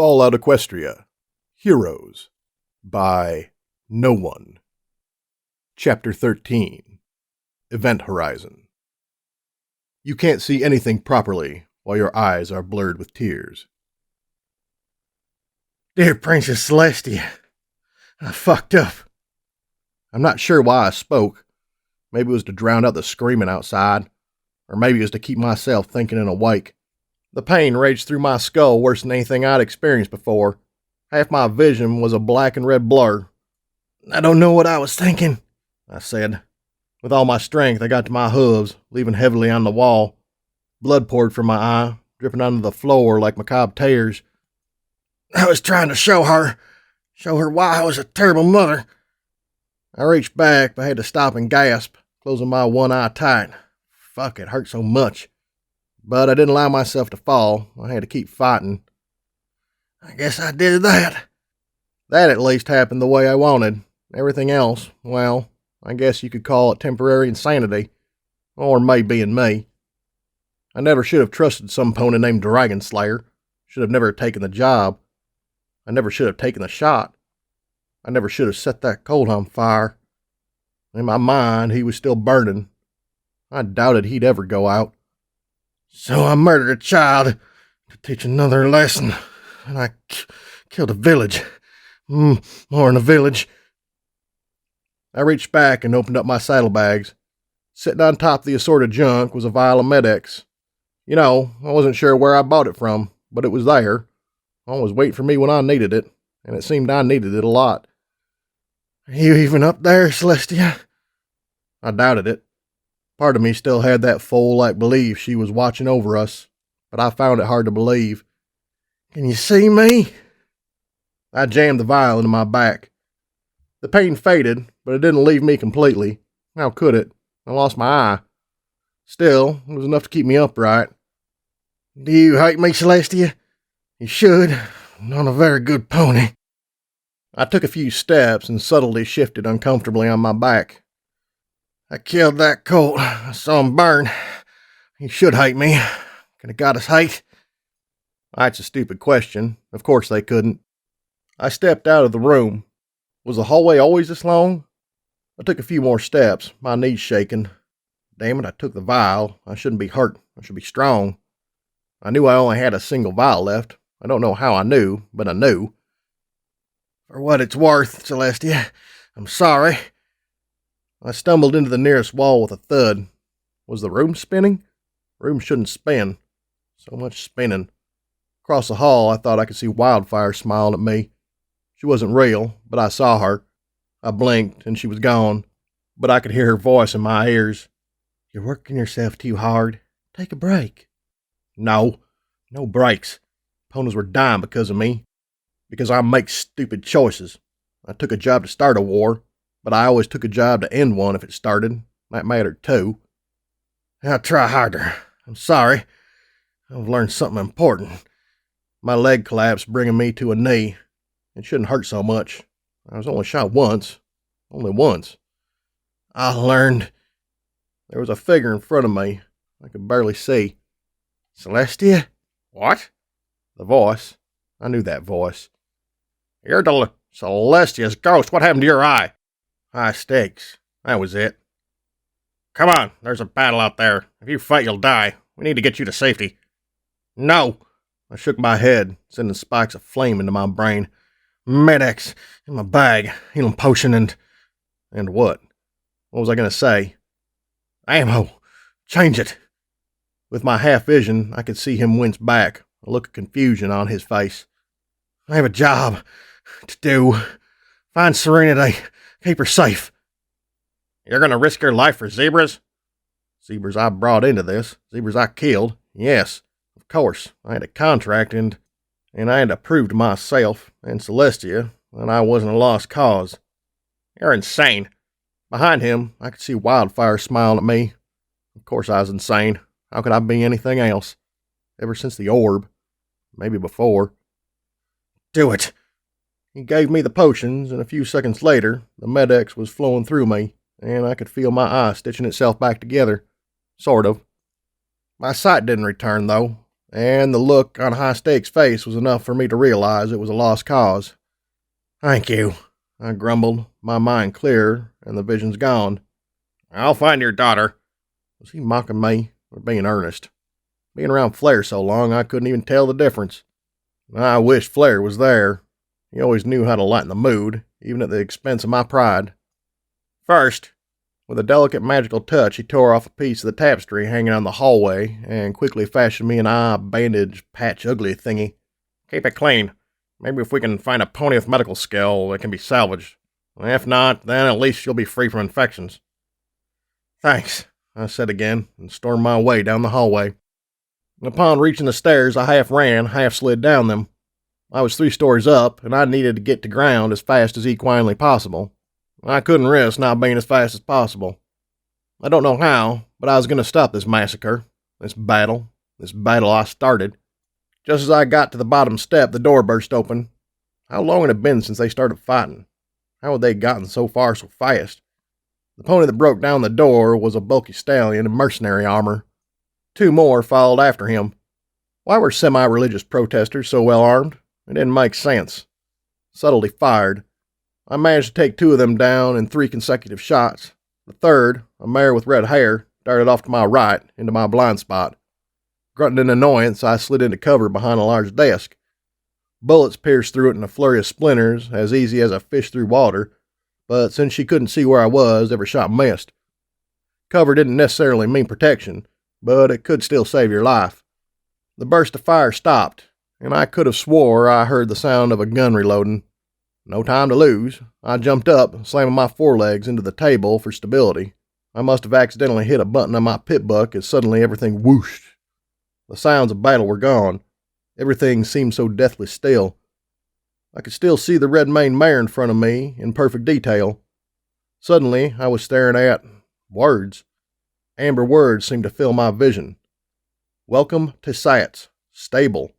Fallout Equestria, Heroes, by No One. Chapter 13, Event Horizon. You can't see anything properly while your eyes are blurred with tears. Dear Princess Celestia, I fucked up. I'm not sure why I spoke. Maybe it was to drown out the screaming outside, or maybe it was to keep myself thinking and awake. The pain raged through my skull worse than anything I'd experienced before. Half my vision was a black and red blur. I don't know what I was thinking, I said. With all my strength, I got to my hooves, leaving heavily on the wall. Blood poured from my eye, dripping onto the floor like macabre tears. I was trying to show her why I was a terrible mother. I reached back, but had to stop and gasp, closing my one eye tight. Fuck, it hurt so much. But I didn't allow myself to fall. I had to keep fighting. I guess I did that. That at least happened the way I wanted. Everything else, well, I guess you could call it temporary insanity. Or maybe in me. I never should have trusted some pony named Dragon Slayer. Should have never taken the job. I never should have taken the shot. I never should have set that colt on fire. In my mind, he was still burning. I doubted he'd ever go out. So I murdered a child to teach another lesson, and I killed a village. More than a village. I reached back and opened up my saddlebags. Sitting on top of the assorted junk was a vial of Med-X. You know, I wasn't sure where I bought it from, but it was there. Always waiting for me when I needed it, and it seemed I needed it a lot. Are you even up there, Celestia? I doubted it. Part of me still had that foal-like belief she was watching over us, but I found it hard to believe. Can you see me? I jammed the vial into my back. The pain faded, but it didn't leave me completely. How could it? I lost my eye. Still, it was enough to keep me upright. Do you hate me, Celestia? You should. I'm not a very good pony. I took a few steps and subtly shifted uncomfortably on my back. I killed that colt. I saw him burn. You should hate me. Could have got us hate. That's a stupid question. Of course they couldn't. I stepped out of the room. Was the hallway always this long? I took a few more steps, my knees shaking. Damn it, I took the vial. I shouldn't be hurt. I should be strong. I knew I only had a single vial left. I don't know how I knew, but I knew. For what it's worth, Celestia, I'm sorry. I stumbled into the nearest wall with a thud. Was the room spinning? Room shouldn't spin. So much spinning. Across the hall, I thought I could see Wildfire smiling at me. She wasn't real, but I saw her. I blinked, and she was gone. But I could hear her voice in my ears. You're working yourself too hard. Take a break. No breaks. Ponies were dying because of me. Because I make stupid choices. I took a job to start a war, but I always took a job to end one if it started. That mattered too. I'll try harder. I'm sorry. I've learned something important. My leg collapsed, bringing me to a knee. It shouldn't hurt so much. I was only shot once. Only once. I learned. There was a figure in front of me. I could barely see. Celestia? What? The voice. I knew that voice. You're Celestia's ghost. What happened to your eye? High stakes. That was it. Come on, there's a battle out there. If you fight, you'll die. We need to get you to safety. No. I shook my head, sending spikes of flame into my brain. Med-X in my bag, healing potion and what? What was I going to say? Ammo. Change it. With my half vision, I could see him wince back, a look of confusion on his face. I have a job to do. Find Serenity. Keep her safe. You're going to risk your life for zebras? Zebras I brought into this. Zebras I killed. Yes, of course. I had a contract and I had to prove to myself and Celestia that I wasn't a lost cause. You're insane. Behind him, I could see Wildfire smiling at me. Of course I was insane. How could I be anything else? Ever since the orb. Maybe before. Do it. He gave me the potions, and a few seconds later, the Med-X was flowing through me, and I could feel my eye stitching itself back together. Sort of. My sight didn't return, though, and the look on High Stake's face was enough for me to realize it was a lost cause. "Thank you," I grumbled, my mind clear and the visions gone. "I'll find your daughter." Was he mocking me or being earnest? Being around Flair so long, I couldn't even tell the difference. I wished Flair was there. He always knew how to lighten the mood, even at the expense of my pride. "First," with a delicate magical touch, he tore off a piece of the tapestry hanging on the hallway and quickly fashioned me an eye bandage patch ugly thingy. "keep it clean. Maybe if we can find a pony with medical skill, it can be salvaged. If not, then at least you'll be free from infections." "Thanks," I said again, and stormed my way down the hallway. Upon reaching the stairs, I half ran, half slid down them. I was 3 stories up, and I needed to get to ground as fast as equinely possible. I couldn't risk not being as fast as possible. I don't know how, but I was going to stop this massacre, this battle I started. Just as I got to the bottom step, the door burst open. How long had it been since they started fighting? How had they gotten so far so fast? The pony that broke down the door was a bulky stallion in mercenary armor. 2 more followed after him. Why were semi-religious protesters so well armed? It didn't make sense. Subtly fired. I managed to take 2 of them down in 3 consecutive shots. The third, a mare with red hair, darted off to my right, into my blind spot. Grunting in annoyance, I slid into cover behind a large desk. Bullets pierced through it in a flurry of splinters, as easy as a fish through water, but since she couldn't see where I was, every shot missed. Cover didn't necessarily mean protection, but it could still save your life. The burst of fire stopped, and I could have swore I heard the sound of a gun reloading. No time to lose. I jumped up, slamming my forelegs into the table for stability. I must have accidentally hit a button on my pit buck as suddenly everything whooshed. The sounds of battle were gone. Everything seemed so deathly still. I could still see the red-maned mare in front of me in perfect detail. Suddenly, I was staring at words. Amber words seemed to fill my vision. "Welcome to Sat's stable."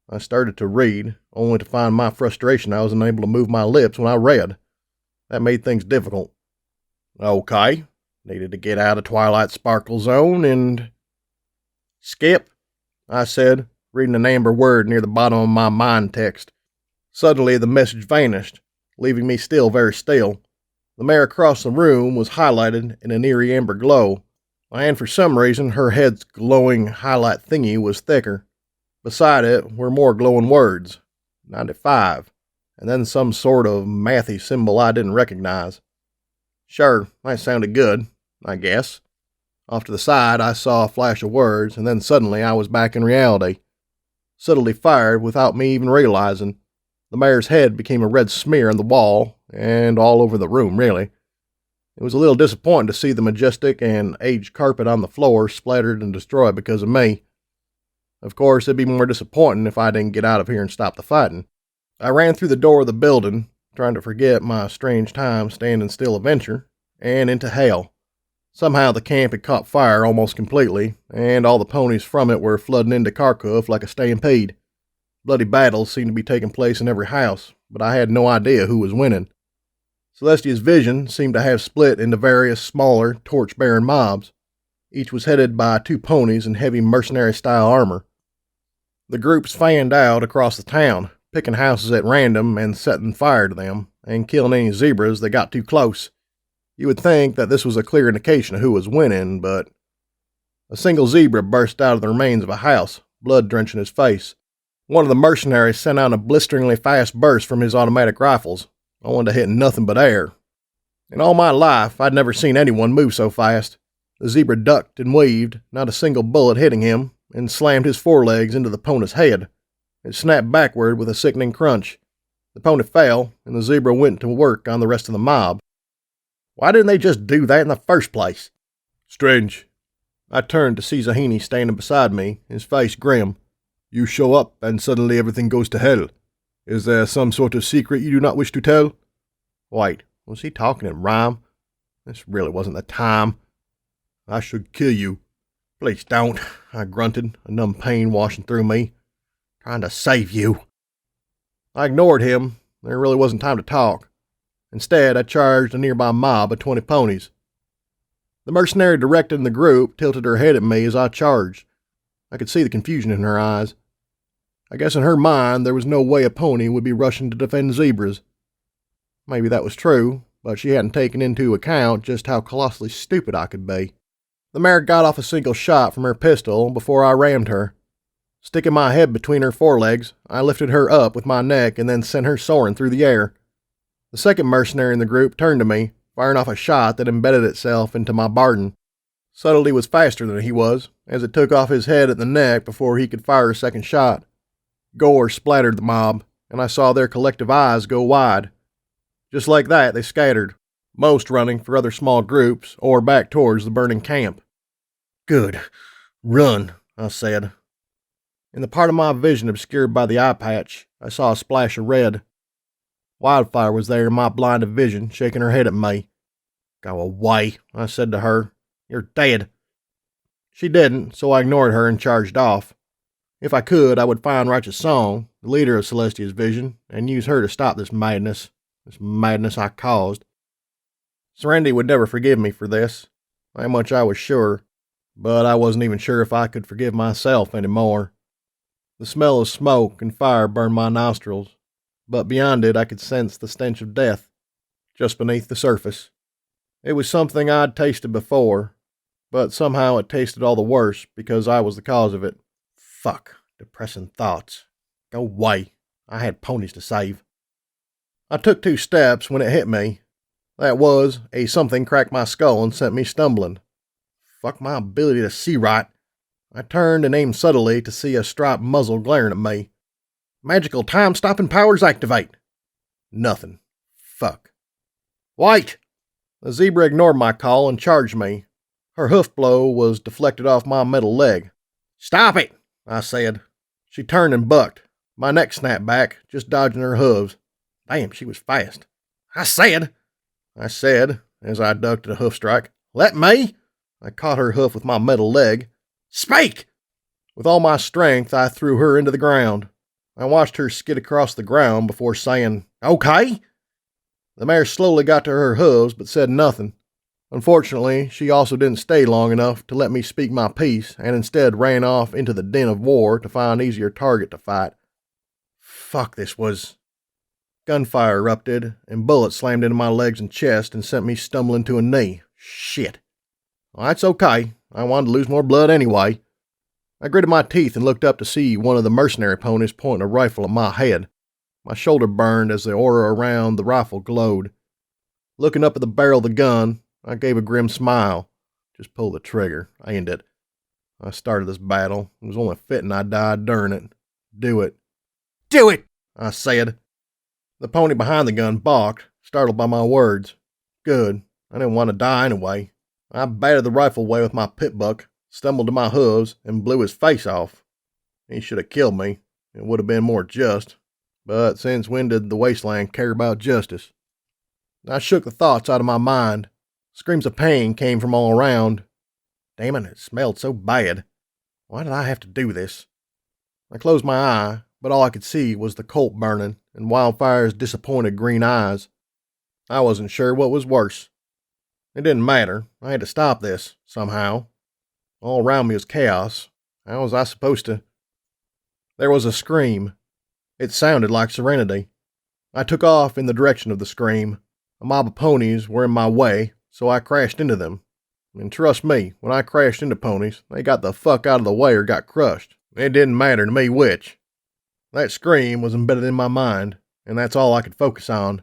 I started to read, only to find my frustration I was unable to move my lips when I read. That made things difficult. Okay, needed to get out of Twilight Sparkle Zone and... "Skip," I said, reading an amber word near the bottom of my mind text. Suddenly the message vanished, leaving me still very still. The mare across the room was highlighted in an eerie amber glow, and for some reason her head's glowing highlight thingy was thicker. Beside it were more glowing words, 95, and then some sort of mathy symbol I didn't recognize. Sure, that sounded good, I guess. Off to the side I saw a flash of words, and then suddenly I was back in reality. Subtly fired without me even realizing. The mare's head became a red smear on the wall, and all over the room, really. It was a little disappointing to see the majestic and aged carpet on the floor splattered and destroyed because of me. Of course, it'd be more disappointing if I didn't get out of here and stop the fighting. I ran through the door of the building, trying to forget my strange time standing still adventure, and into hell. Somehow the camp had caught fire almost completely, and all the ponies from it were flooding into Kharkov like a stampede. Bloody battles seemed to be taking place in every house, but I had no idea who was winning. Celestia's vision seemed to have split into various smaller, torch-bearing mobs. Each was headed by 2 ponies in heavy mercenary-style armor. The groups fanned out across the town, picking houses at random and setting fire to them, and killing any zebras that got too close. You would think that this was a clear indication of who was winning, but... A single zebra burst out of the remains of a house, blood drenching his face. One of the mercenaries sent out a blisteringly fast burst from his automatic rifles, only to hit nothing but air. In all my life, I'd never seen anyone move so fast. The zebra ducked and weaved, not a single bullet hitting him, and slammed his forelegs into the pony's head. It snapped backward with a sickening crunch. The pony fell, and the zebra went to work on the rest of the mob. Why didn't they just do that in the first place? Strange. I turned to see Zahini standing beside me, his face grim. You show up, and suddenly everything goes to hell. Is there some sort of secret you do not wish to tell? Wait, was he talking in rhyme? This really wasn't the time. I should kill you. Please don't, I grunted, a numb pain washing through me. Trying to save you. I ignored him. There really wasn't time to talk. Instead, I charged a nearby mob of 20 ponies. The mercenary directing the group tilted her head at me as I charged. I could see the confusion in her eyes. I guess in her mind there was no way a pony would be rushing to defend zebras. Maybe that was true, but she hadn't taken into account just how colossally stupid I could be. The mare got off a single shot from her pistol before I rammed her. Sticking my head between her forelegs, I lifted her up with my neck and then sent her soaring through the air. The second mercenary in the group turned to me, firing off a shot that embedded itself into my Barden. Subtlety was faster than he was, as it took off his head at the neck before he could fire a second shot. Gore splattered the mob, and I saw their collective eyes go wide. Just like that, they scattered, most running for other small groups or back towards the burning camp. Good. Run, I said. In the part of my vision obscured by the eye patch, I saw a splash of red. Wildfire was there in my blinded vision, shaking her head at me. Go away, I said to her. You're dead. She didn't, so I ignored her and charged off. If I could, I would find Righteous Song, the leader of Celestia's vision, and use her to stop this madness I caused. Serenity would never forgive me for this. That much I was sure, but I wasn't even sure if I could forgive myself anymore. The smell of smoke and fire burned my nostrils, but beyond it I could sense the stench of death, just beneath the surface. It was something I'd tasted before, but somehow it tasted all the worse because I was the cause of it. Fuck, depressing thoughts. Go away. I had ponies to save. I took 2 steps when it hit me. That was, a something cracked my skull and sent me stumbling. Fuck my ability to see right. I turned and aimed subtly to see a striped muzzle glaring at me. Magical time-stopping powers activate. Nothing. Fuck. Wait! The zebra ignored my call and charged me. Her hoof blow was deflected off my metal leg. Stop it, I said. She turned and bucked. My neck snapped back, just dodging her hooves. Damn, she was fast. I said, as I ducked at a hoof strike. Let me! I caught her hoof with my metal leg. Speak! With all my strength, I threw her into the ground. I watched her skid across the ground before saying, okay? The mare slowly got to her hooves, but said nothing. Unfortunately, she also didn't stay long enough to let me speak my piece, and instead ran off into the den of war to find an easier target to fight. Fuck, this was... Gunfire erupted, and bullets slammed into my legs and chest and sent me stumbling to a knee. Shit. Well, that's okay. I wanted to lose more blood anyway. I gritted my teeth and looked up to see one of the mercenary ponies pointing a rifle at my head. My shoulder burned as the aura around the rifle glowed. Looking up at the barrel of the gun, I gave a grim smile. Just pull the trigger. Aimed it. I started this battle. It was only fitting I died during it. Do it. Do it, I said. The pony behind the gun balked, startled by my words. Good. I didn't want to die anyway. I batted the rifle away with my pit buck, stumbled to my hooves, and blew his face off. He should have killed me. It would have been more just. But since when did the wasteland care about justice? I shook the thoughts out of my mind. Screams of pain came from all around. Damn it smelled so bad. Why did I have to do this? I closed my eye, but all I could see was the colt burning and Wildfire's disappointed green eyes. I wasn't sure what was worse. It didn't matter. I had to stop this, somehow. All around me was chaos. How was I supposed to? There was a scream. It sounded like Serenity. I took off in the direction of the scream. A mob of ponies were in my way, so I crashed into them. And trust me, when I crashed into ponies, they got the fuck out of the way or got crushed. It didn't matter to me which. That scream was embedded in my mind, and that's all I could focus on.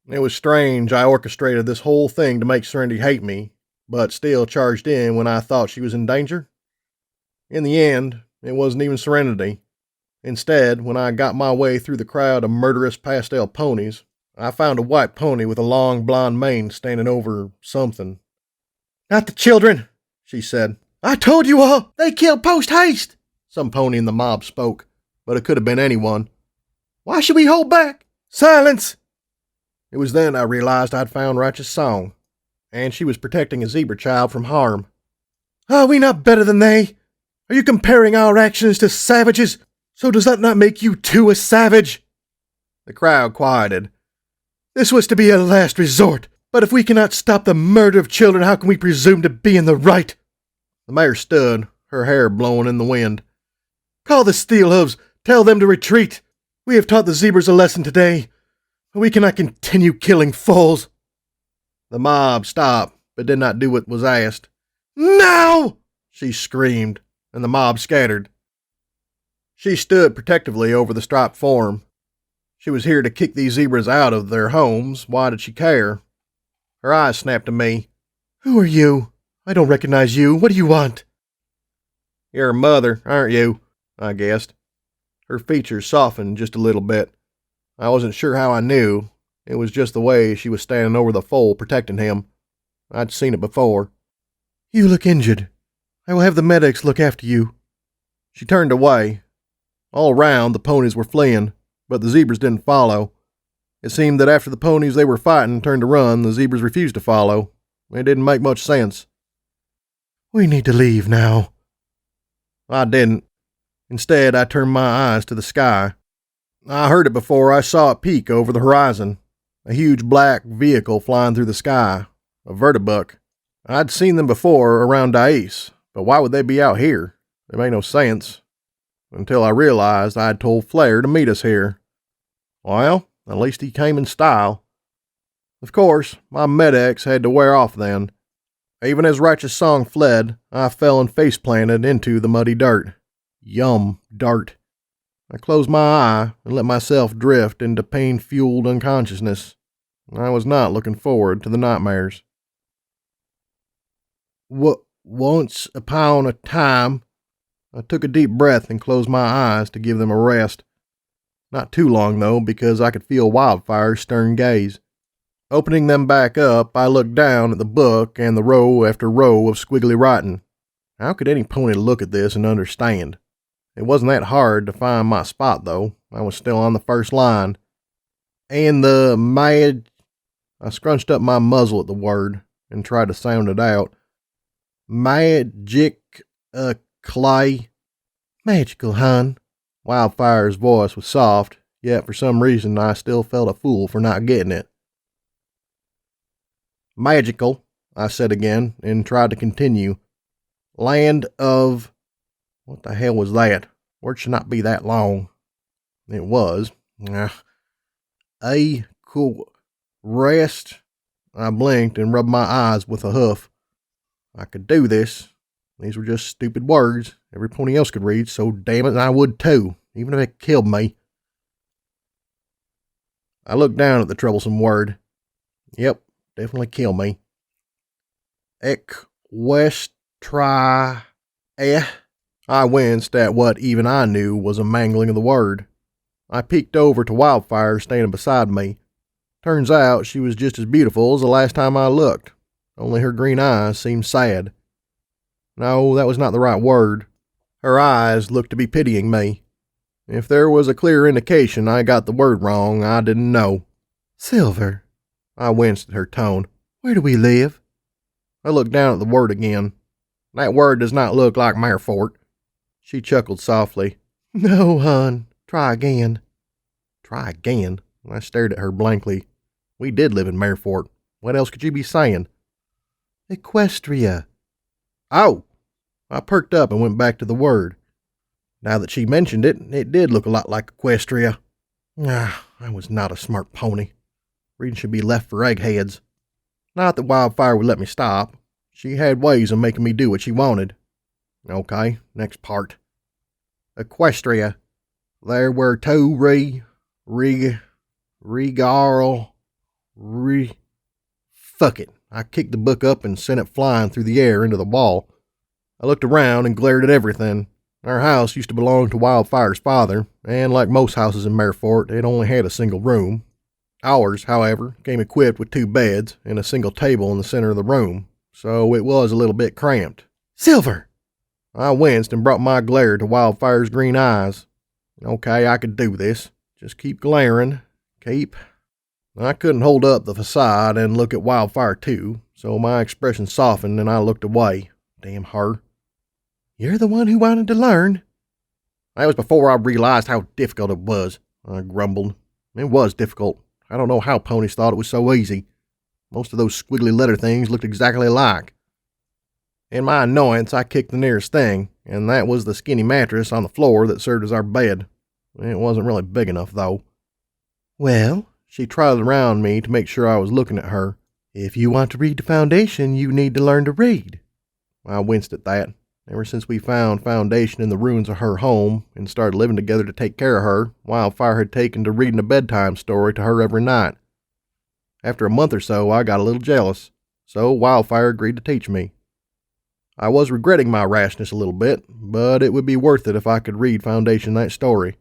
It was strange I orchestrated this whole thing to make Serenity hate me, but still charged in when I thought she was in danger. In the end, it wasn't even Serenity. Instead, when I got my way through the crowd of murderous pastel ponies, I found a white pony with a long blonde mane standing over something. Not the children, she said. I told you all, they killed post-haste. Some pony in the mob spoke, but it could have been anyone. Why should we hold back? Silence! It was then I realized I'd found Righteous Song, and she was protecting a zebra child from harm. Are we not better than they? Are you comparing our actions to savages? So does that not make you too a savage? The crowd quieted. This was to be a last resort, but if we cannot stop the murder of children, how can we presume to be in the right? The mayor stood, her hair blowing in the wind. "Call the steel hooves! Tell them to retreat! We have taught the zebras a lesson today. We cannot continue killing foals." The mob stopped, but did not do what was asked. "Now!" she screamed, and the mob scattered. She stood protectively over the striped form. She was here to kick these zebras out of their homes. Why did she care? Her eyes snapped to me. "Who are you? I don't recognize you. What do you want?" "You're her mother, aren't you?" I guessed. Her features softened just a little bit. I wasn't sure how I knew. It was just the way she was standing over the foal protecting him. I'd seen it before. "You look injured. I will have the medics look after you." She turned away. All around, the ponies were fleeing, but the zebras didn't follow. It seemed that after the ponies they were fighting turned to run, the zebras refused to follow. It didn't make much sense. "We need to leave now." I didn't. Instead, I turned my eyes to the sky. I heard it before I saw it peek over the horizon. A huge black vehicle flying through the sky. A vertibuck. I'd seen them before around Dais, but why would they be out here? It made no sense. Until I realized I had told Flair to meet us here. Well, at least he came in style. Of course, my medics had to wear off then. Even as Righteous Song fled, I fell and face-planted into the muddy dirt. Yum, dirt. I closed my eye and let myself drift into pain-fueled unconsciousness. I was not looking forward to the nightmares. Once upon a time," I took a deep breath and closed my eyes to give them a rest. Not too long, though, because I could feel Wildfire's stern gaze. Opening them back up, I looked down at the book and the row after row of squiggly writing. How could any pony look at this and understand? It wasn't that hard to find my spot, though. I was still on the first line. "And the I scrunched up my muzzle at the word and tried to sound it out. "Magic, clay." "Magical, hon." Wildfire's voice was soft, yet for some reason I still felt a fool for not getting it. "Magical," I said again, and tried to continue. "Land of..." What the hell was that? Words should not be that long. It was. "A cool rest." I blinked and rubbed my eyes with a hoof. I could do this. These were just stupid words every pony else could read, so damn it, I would too, even if it killed me. I looked down at the troublesome word. Yep, definitely kill me. Equestria. I winced at what even I knew was a mangling of the word. I peeked over to Wildfire standing beside me. Turns out she was just as beautiful as the last time I looked, only her green eyes seemed sad. No, that was not the right word. Her eyes looked to be pitying me. If there was a clear indication I got the word wrong, I didn't know. "Silver." I winced at her tone. "Where do we live?" I looked down at the word again. That word does not look like Marefort. She chuckled softly. "No, hon. Try again." Try again? I stared at her blankly. We did live in Marefort. What else could you be saying? "Equestria." Oh! I perked up and went back to the word. Now that she mentioned it, it did look a lot like Equestria. I was not a smart pony. Reading should be left for eggheads. Not that Wildfire would let me stop. She had ways of making me do what she wanted. Okay, next part. Equestria. There were two Fuck it. I kicked the book up and sent it flying through the air into the wall. I looked around and glared at everything. Our house used to belong to Wildfire's father, and like most houses in Marefort, it only had a single room. Ours, however, came equipped with 2 beds and a single table in the center of the room, so it was a little bit cramped. "Silver!" I winced and brought my glare to Wildfire's green eyes. Okay, I could do this. Just keep glaring. I couldn't hold up the facade and look at Wildfire too, so my expression softened and I looked away. Damn her. "You're the one who wanted to learn." That was before I realized how difficult it was, I grumbled. It was difficult. I don't know how ponies thought it was so easy. Most of those squiggly letter things looked exactly alike. In my annoyance, I kicked the nearest thing, and that was the skinny mattress on the floor that served as our bed. It wasn't really big enough, though. Well, She trotted around me to make sure I was looking at her. if you want to read the Foundation, you need to learn to read. I winced at that. Ever since we found Foundation in the ruins of her home and started living together to take care of her, Wildfire had taken to reading a bedtime story to her every night. After a month or so, I got a little jealous, so Wildfire agreed to teach me. I was regretting my rashness a little bit, but it would be worth it if I could read Foundation that story.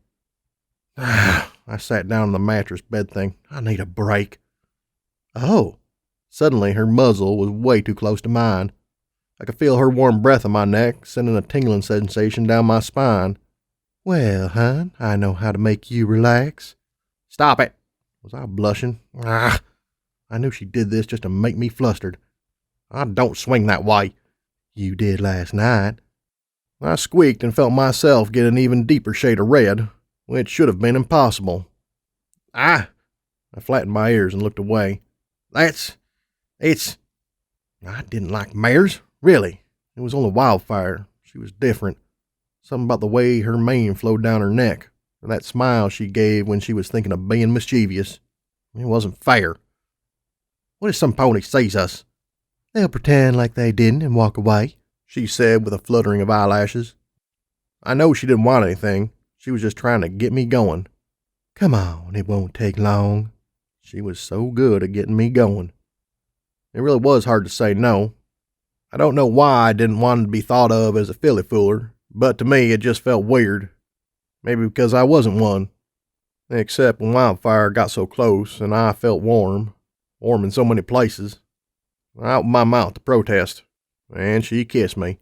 I sat down on the mattress bed thing. I need a break. Oh. Suddenly, her muzzle was way too close to mine. I could feel her warm breath on my neck, sending a tingling sensation down my spine. Well, hon, I know how to make you relax. Stop it! Was I blushing? I knew she did this just to make me flustered. I don't swing that way. You did last night. I squeaked and felt myself get an even deeper shade of red, which should have been impossible. I flattened my ears and looked away. I didn't like mares. Really, it was only Wildfire. She was different. Something about the way her mane flowed down her neck, or that smile she gave when she was thinking of being mischievous. It wasn't fair. What if some pony sees us? They'll pretend like they didn't and walk away, she said with a fluttering of eyelashes. I know she didn't want anything. She was just trying to get me going. Come on, it won't take long. She was so good at getting me going. It really was hard to say no. I don't know why I didn't want to be thought of as a filly fooler, but to me it just felt weird. Maybe because I wasn't one. Except when Wildfire got so close and I felt warm in so many places. I opened my mouth to protest, and she kissed me.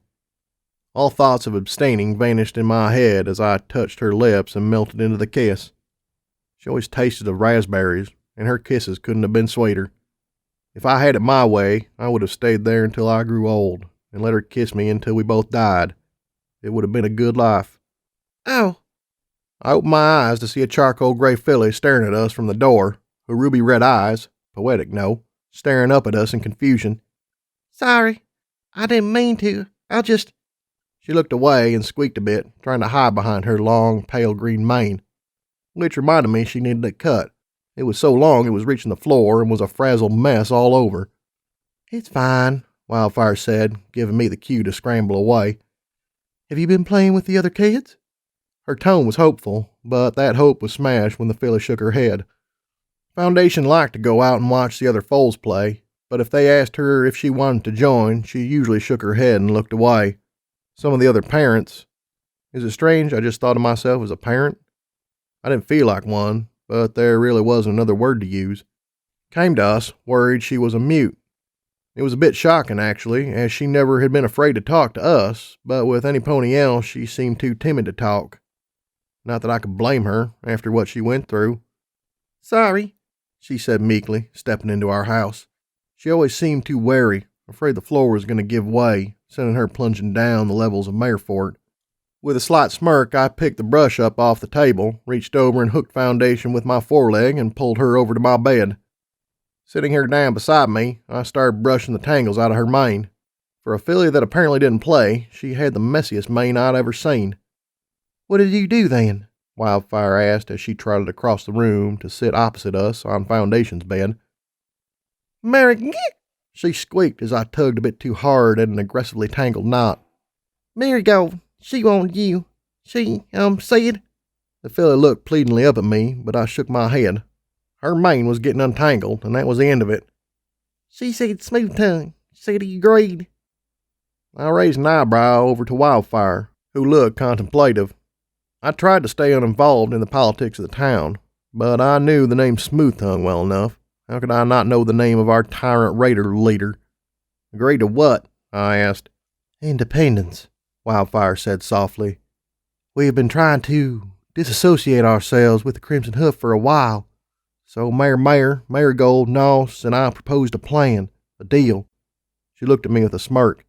All thoughts of abstaining vanished in my head as I touched her lips and melted into the kiss. She always tasted of raspberries, and her kisses couldn't have been sweeter. If I had it my way, I would have stayed there until I grew old and let her kiss me until we both died. It would have been a good life. Oh. I opened my eyes to see a charcoal gray filly staring at us from the door, her ruby red eyes, poetic no, staring up at us in confusion. Sorry, I didn't mean to. She looked away and squeaked a bit, trying to hide behind her long, pale green mane, which reminded me she needed it cut. It was so long it was reaching the floor and was a frazzled mess all over. It's fine, Wildfire said, giving me the cue to scramble away. Have you been playing with the other kids? Her tone was hopeful, but that hope was smashed when the filly shook her head. Foundation liked to go out and watch the other foals play, but if they asked her if she wanted to join, she usually shook her head and looked away. Some of the other parents... Is it strange I just thought of myself as a parent? I didn't feel like one, but there really wasn't another word to use. Came to us, worried she was a mute. It was a bit shocking, actually, as she never had been afraid to talk to us, but with any pony else, she seemed too timid to talk. Not that I could blame her, after what she went through. Sorry, she said meekly, stepping into our house. She always seemed too wary, afraid the floor was going to give way, sending her plunging down the levels of Marefort. With a slight smirk, I picked the brush up off the table, reached over and hooked Foundation with my foreleg, and pulled her over to my bed. Sitting her down beside me, I started brushing the tangles out of her mane. For a filly that apparently didn't play, she had the messiest mane I'd ever seen. What did you do then? Wildfire asked as she trotted across the room to sit opposite us on Foundation's bed. Mary, she squeaked as I tugged a bit too hard at an aggressively tangled knot. Marigold, she wanted you. She, said. The filly looked pleadingly up at me, but I shook my head. Her mane was getting untangled, and that was the end of it. She said smooth tongue. Said he agreed. I raised an eyebrow over to Wildfire, who looked contemplative. I tried to stay uninvolved in the politics of the town, but I knew the name Smooth Tongue well enough. How could I not know the name of our tyrant raider leader? Agreed to what? I asked. Independence, Wildfire said softly. We have been trying to disassociate ourselves with the Crimson Hoof for a while. So Marigold, Noss, and I proposed a plan, a deal. She looked at me with a smirk.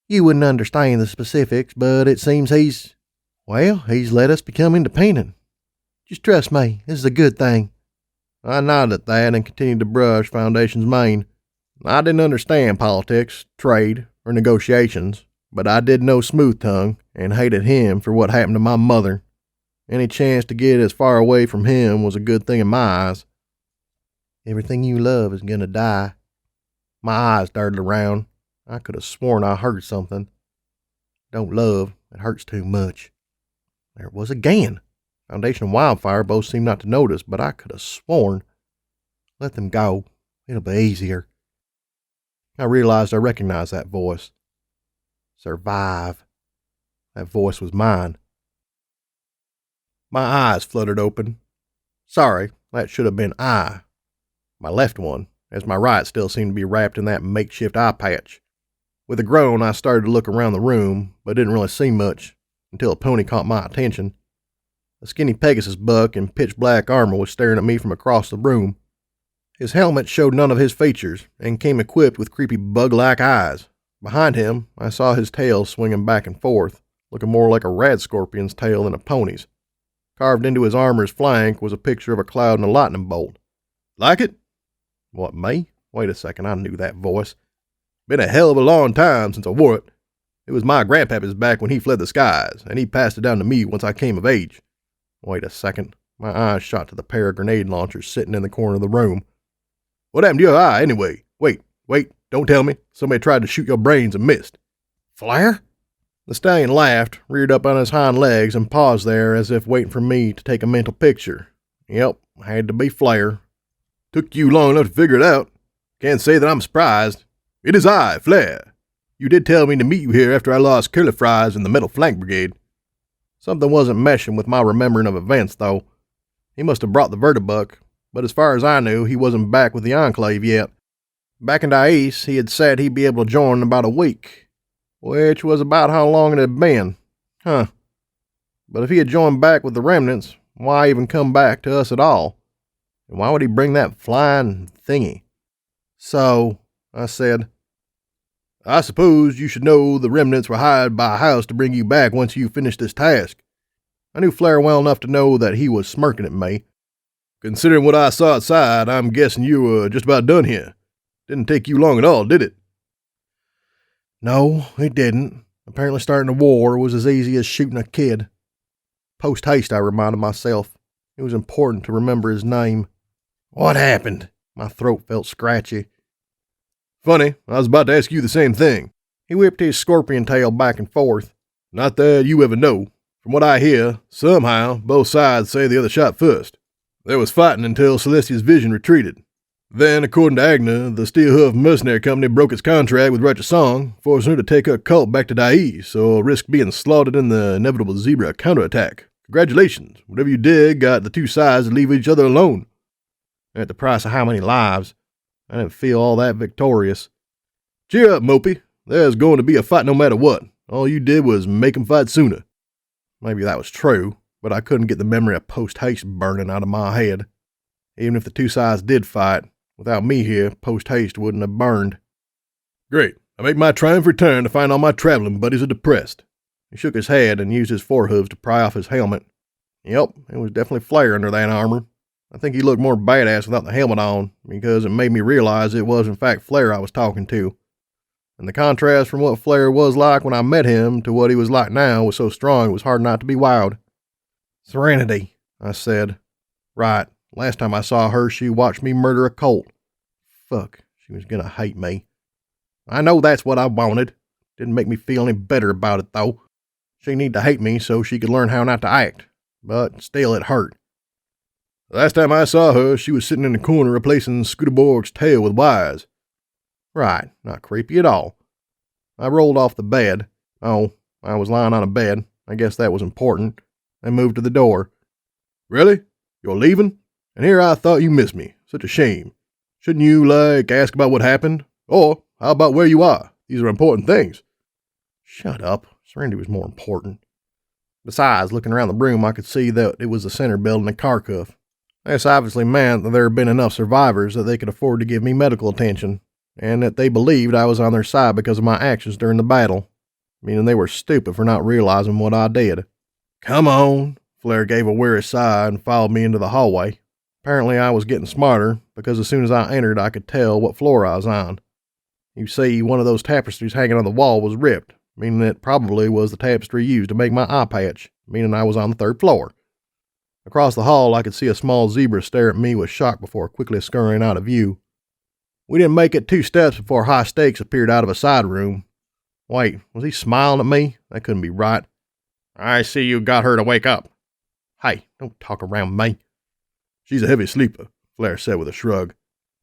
You wouldn't understand the specifics, but it seems he's let us become independent. Just trust me, this is a good thing. I nodded at that and continued to brush Foundation's mane. I didn't understand politics, trade, or negotiations, but I did know Smooth Tongue and hated him for what happened to my mother. Any chance to get as far away from him was a good thing in my eyes. Everything you love is gonna die. My eyes darted around. I could have sworn I heard something. Don't love, it hurts too much. There it was again. Foundation and Wildfire both seemed not to notice, but I could have sworn. Let them go. It'll be easier. I realized I recognized that voice. Survive. That voice was mine. My eyes fluttered open. Sorry, that should have been I. My left one, as my right still seemed to be wrapped in that makeshift eye patch. With a groan, I started to look around the room, but didn't really see much until a pony caught my attention. A skinny Pegasus buck in pitch black armor was staring at me from across the room. His helmet showed none of his features and came equipped with creepy bug-like eyes. Behind him, I saw his tail swinging back and forth, looking more like a rad scorpion's tail than a pony's. Carved into his armor's flank was a picture of a cloud and a lightning bolt. Like it? What, me? Wait a second, I knew that voice. Been a hell of a long time since I wore it. It was my grandpappy's back when he fled the skies, and he passed it down to me once I came of age. Wait a second. My eyes shot to the pair of grenade launchers sitting in the corner of the room. What happened to your eye, anyway? Wait, don't tell me. Somebody tried to shoot your brains and missed. Flare? The stallion laughed, reared up on his hind legs, and paused there as if waiting for me to take a mental picture. Yep, had to be Flare. Took you long enough to figure it out. Can't say that I'm surprised. It is I, Flare. You did tell me to meet you here after I lost Curly Fries in the Metal Flank Brigade. Something wasn't meshing with my remembering of events, though. He must have brought the Vertibuck, but as far as I knew, he wasn't back with the Enclave yet. Back in Dais, he had said he'd be able to join in about a week, which was about how long it had been. But if he had joined back with the remnants, why even come back to us at all? And why would he bring that flying thingy? So, I said, I suppose you should know the remnants were hired by a house to bring you back once you finished this task. I knew Flare well enough to know that he was smirking at me. Considering what I saw outside, I'm guessing you were just about done here. Didn't take you long at all, did it? No, it didn't. Apparently starting a war was as easy as shooting a kid. Post haste, I reminded myself. It was important to remember his name. What happened? My throat felt scratchy. Funny, I was about to ask you the same thing. He whipped his scorpion tail back and forth. Not that you ever know. From what I hear, somehow, both sides say the other shot first. There was fighting until Celestia's vision retreated. Then, according to Agna, the Steelhoof Mercenary Company broke its contract with Righteous Song, forcing her to take her cult back to Dais, or risk being slaughtered in the inevitable Zebra counterattack. Congratulations. Whatever you did got the two sides to leave each other alone. At the price of how many lives? I didn't feel all that victorious. Cheer up, Mopey. There's going to be a fight no matter what. All you did was make 'em fight sooner. Maybe that was true, but I couldn't get the memory of post-haste burning out of my head. Even if the two sides did fight, without me here, post-haste wouldn't have burned. Great. I make my triumphant return to find all my traveling buddies are depressed. He shook his head and used his forehooves to pry off his helmet. Yep, it was definitely Flare under that armor. I think he looked more badass without the helmet on, because it made me realize it was in fact Flare I was talking to. And the contrast from what Flare was like when I met him to what he was like now was so strong it was hard not to be wowed. Serenity, I said. Right, last time I saw her she watched me murder a colt. Fuck, she was gonna hate me. I know that's what I wanted. Didn't make me feel any better about it though. She needed to hate me so she could learn how not to act, but still it hurt. Last time I saw her, she was sitting in the corner replacing Scooterborg's tail with wires. Right, not creepy at all. I rolled off the bed. Oh, I was lying on a bed. I guess that was important. I moved to the door. Really? You're leaving? And here I thought you missed me. Such a shame. Shouldn't you, ask about what happened? Or, how about where you are? These are important things. Shut up. Serenity was more important. Besides, looking around the room, I could see that it was the center building in Kharkov. This obviously meant that there had been enough survivors that they could afford to give me medical attention, and that they believed I was on their side because of my actions during the battle, meaning they were stupid for not realizing what I did. Come on, Flare gave a weary sigh and followed me into the hallway. Apparently I was getting smarter, because as soon as I entered I could tell what floor I was on. You see, one of those tapestries hanging on the wall was ripped, meaning it probably was the tapestry used to make my eye patch, meaning I was on the 3rd floor. Across the hall, I could see a small zebra stare at me with shock before quickly scurrying out of view. We didn't make it 2 steps before High Stakes appeared out of a side room. Wait, was he smiling at me? That couldn't be right. I see you got her to wake up. Hey, don't talk around me. She's a heavy sleeper, Flair said with a shrug.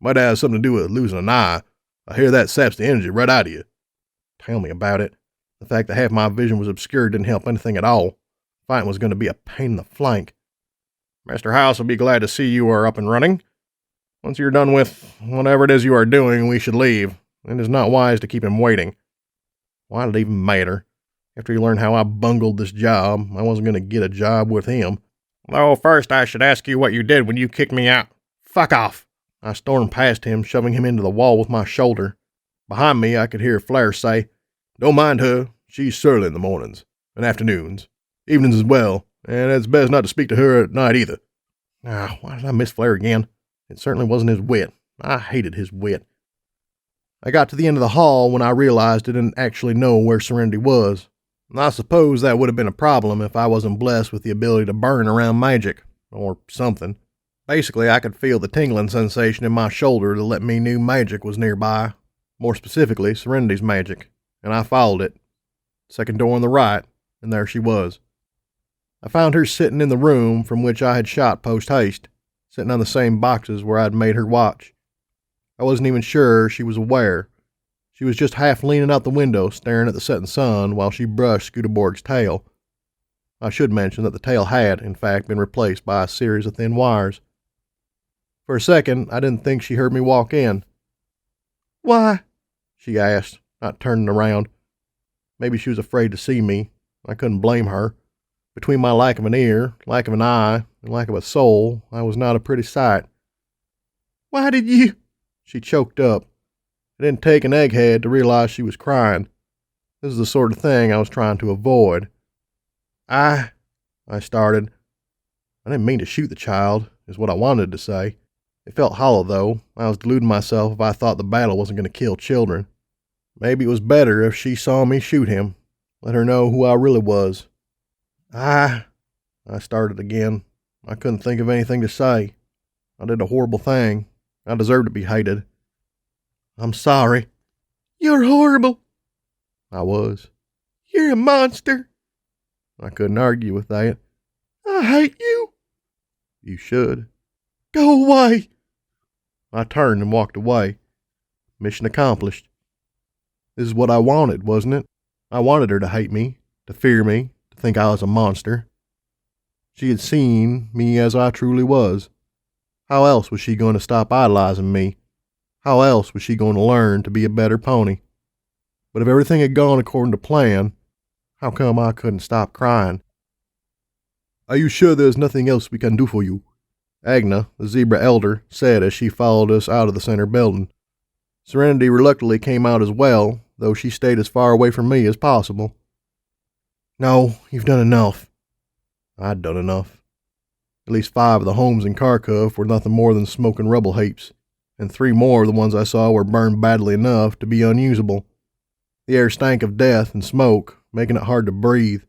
Might have something to do with losing an eye. I hear that saps the energy right out of you. Tell me about it. The fact that half my vision was obscured didn't help anything at all. Fighting was going to be a pain in the flank. Mr. House will be glad to see you are up and running. Once you're done with whatever it is you are doing, we should leave. It is not wise to keep him waiting. Why did it even matter? After he learned how I bungled this job, I wasn't going to get a job with him. Though first I should ask you what you did when you kicked me out. Fuck off! I stormed past him, shoving him into the wall with my shoulder. Behind me, I could hear Flair say, Don't mind her. She's surly in the mornings and afternoons, evenings as well, and it's best not to speak to her at night either. Why did I miss Flair again? It certainly wasn't his wit. I hated his wit. I got to the end of the hall when I realized I didn't actually know where Serenity was. And I suppose that would have been a problem if I wasn't blessed with the ability to burn around magic, or something. Basically, I could feel the tingling sensation in my shoulder to let me knew magic was nearby. More specifically, Serenity's magic. And I followed it. Second door on the right, and there she was. I found her sitting in the room from which I had shot post-haste, sitting on the same boxes where I'd made her watch. I wasn't even sure she was aware. She was just half leaning out the window, staring at the setting sun while she brushed Scooterborg's tail. I should mention that the tail had, in fact, been replaced by a series of thin wires. For a second, I didn't think she heard me walk in. Why? She asked, not turning around. Maybe she was afraid to see me. I couldn't blame her. Between my lack of an ear, lack of an eye, and lack of a soul, I was not a pretty sight. Why did you? She choked up. It didn't take an egghead to realize she was crying. This is the sort of thing I was trying to avoid. I started. I didn't mean to shoot the child, is what I wanted to say. It felt hollow, though. I was deluding myself if I thought the battle wasn't going to kill children. Maybe it was better if she saw me shoot him. Let her know who I really was. I started again. I couldn't think of anything to say. I did a horrible thing. I deserve to be hated. I'm sorry. You're horrible. I was. You're a monster. I couldn't argue with that. I hate you. You should. Go away. I turned and walked away. Mission accomplished. This is what I wanted, wasn't it? I wanted her to hate me, to fear me, to think I was a monster. She had seen me as I truly was. How else was she going to stop idolizing me? How else was she going to learn to be a better pony? But if everything had gone according to plan, how come I couldn't stop crying? Are you sure there's nothing else we can do for you? Agna, the zebra elder, said as she followed us out of the center building. Serenity reluctantly came out as well, though she stayed as far away from me as possible. No, you've done enough. I'd done enough. At least 5 of the homes in Kharkov were nothing more than smoke and rubble heaps, and 3 more of the ones I saw were burned badly enough to be unusable. The air stank of death and smoke, making it hard to breathe.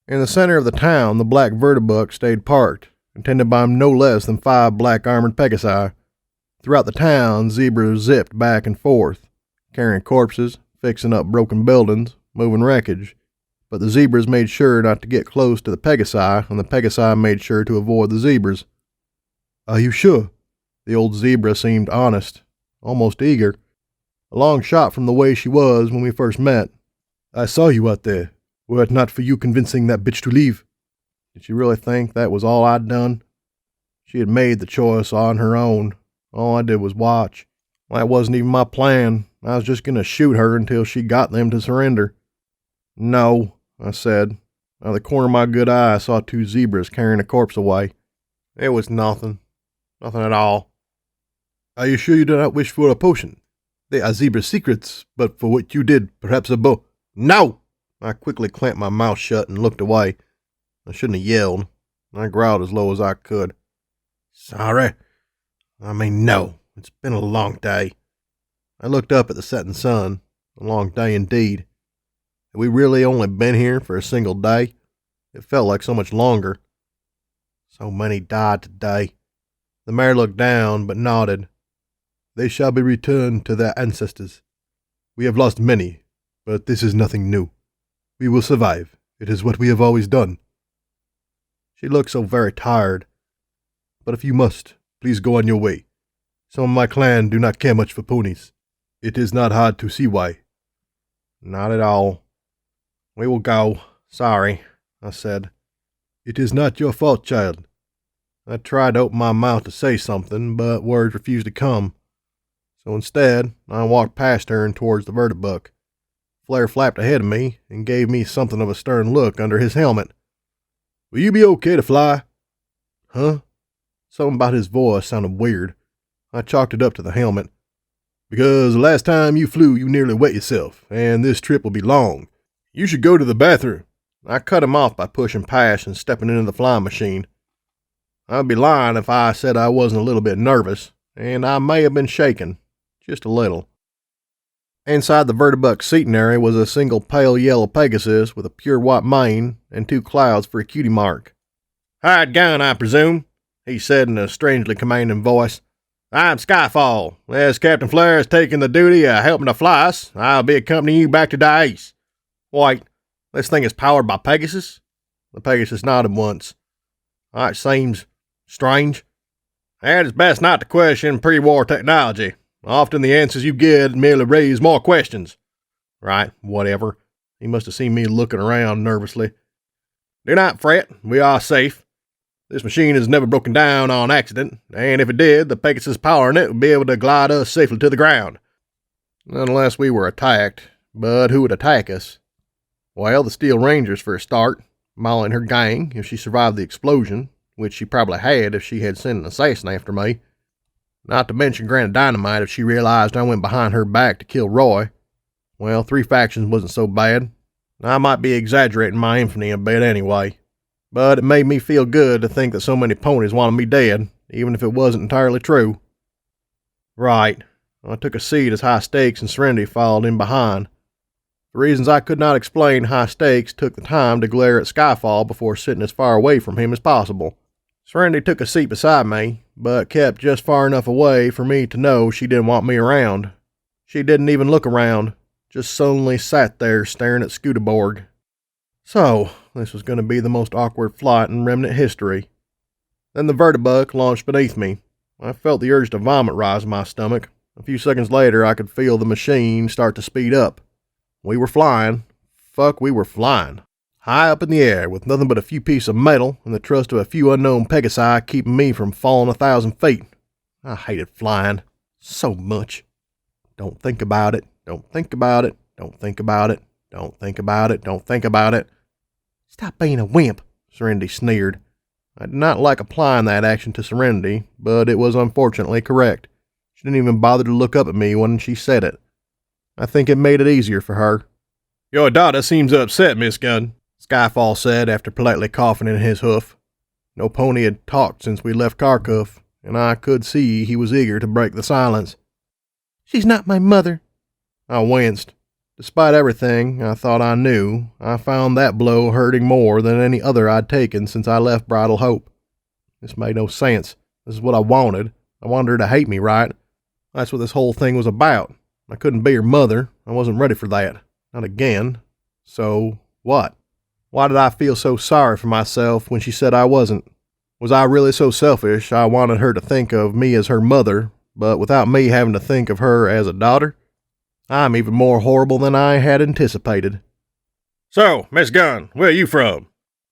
In the center of the town, the black vertibird stayed parked, attended by no less than 5 black armored Pegasi. Throughout the town, zebras zipped back and forth, carrying corpses, fixing up broken buildings, moving wreckage. But the zebras made sure not to get close to the Pegasi, and the Pegasi made sure to avoid the zebras. Are you sure? The old zebra seemed honest, almost eager. A long shot from the way she was when we first met. I saw you out there, were it not for you convincing that bitch to leave. Did she really think that was all I'd done? She had made the choice on her own. All I did was watch. That wasn't even my plan. I was just going to shoot her until she got them to surrender. No, I said. Out of the corner of my good eye, I saw 2 zebras carrying a corpse away. It was nothing. Nothing at all. Are you sure you do not wish for a potion? They are zebra secrets, but for what you did, perhaps a bow. No! I quickly clamped my mouth shut and looked away. I shouldn't have yelled. I growled as low as I could. Sorry. I mean, no. It's been a long day. I looked up at the setting sun. A long day indeed. Had we really only been here for a single day? It felt like so much longer. So many died today. The mayor looked down, but nodded. They shall be returned to their ancestors. We have lost many, but this is nothing new. We will survive. It is what we have always done. She looked so very tired. But if you must, please go on your way. Some of my clan do not care much for ponies. It is not hard to see why. Not at all. We will go. Sorry, I said. It is not your fault, child. I tried to open my mouth to say something, but words refused to come. So instead, I walked past her and towards the vertibuck. Flair flapped ahead of me and gave me something of a stern look under his helmet. Will you be okay to fly? Huh? Something about his voice sounded weird. I chalked it up to the helmet. Because the last time you flew, you nearly wet yourself, and this trip will be long. You should go to the bathroom. I cut him off by pushing past and stepping into the flying machine. I'd be lying if I said I wasn't a little bit nervous, and I may have been shaken, just a little. Inside the vertibuck seating area was a single pale yellow Pegasus with a pure white mane and 2 clouds for a cutie mark. Hired gun, I presume, he said in a strangely commanding voice. I'm Skyfall. As Captain Flair has taken the duty of helping to fly us, I'll be accompanying you back to the east. Wait, this thing is powered by Pegasus? The Pegasus nodded once. That seems strange. And it's best not to question pre-war technology. Often the answers you get merely raise more questions. Right, whatever. He must have seen me looking around nervously. Do not fret, we are safe. This machine has never broken down on accident, and if it did, the Pegasus powering it would be able to glide us safely to the ground. Unless we were attacked. But who would attack us? Well, the Steel Rangers for a start. Molly and her gang, if she survived the explosion, which she probably had if she had sent an assassin after me. Not to mention Granny Dynamite if she realized I went behind her back to kill Roy. Well, 3 factions wasn't so bad. I might be exaggerating my infamy a bit anyway. But it made me feel good to think that so many ponies wanted me dead, even if it wasn't entirely true. Right. I took a seat as High Stakes and Serenity followed in behind. For reasons I could not explain, High Stakes took the time to glare at Skyfall before sitting as far away from him as possible. Serenity took a seat beside me, but kept just far enough away for me to know she didn't want me around. She didn't even look around, just sullenly sat there staring at Scooterborg. So, this was going to be the most awkward flight in remnant history. Then the vertibuck launched beneath me. I felt the urge to vomit rise in my stomach. A few seconds later, I could feel the machine start to speed up. We were flying. We were flying. High up in the air, with nothing but a few pieces of metal and the trust of a few unknown Pegasi keeping me from falling 1,000 feet. I hated flying. So much. Don't think about it. Don't think about it. Don't think about it. Don't think about it. Don't think about it. Stop being a wimp, Serenity sneered. I did not like applying that action to Serenity, but it was unfortunately correct. She didn't even bother to look up at me when she said it. I think it made it easier for her. Your daughter seems upset, Miss Gunn, Skyfall said after politely coughing in his hoof. No pony had talked since we left Kharkov, and I could see he was eager to break the silence. She's not my mother. I winced. Despite everything I thought I knew, I found that blow hurting more than any other I'd taken since I left Bridal Hope. This made no sense. This is what I wanted. I wanted her to hate me, right? That's what this whole thing was about. I couldn't be her mother. I wasn't ready for that. Not again. So, what? Why did I feel so sorry for myself when she said I wasn't? Was I really so selfish I wanted her to think of me as her mother, but without me having to think of her as a daughter? I'm even more horrible than I had anticipated. So, Miss Gunn, where are you from?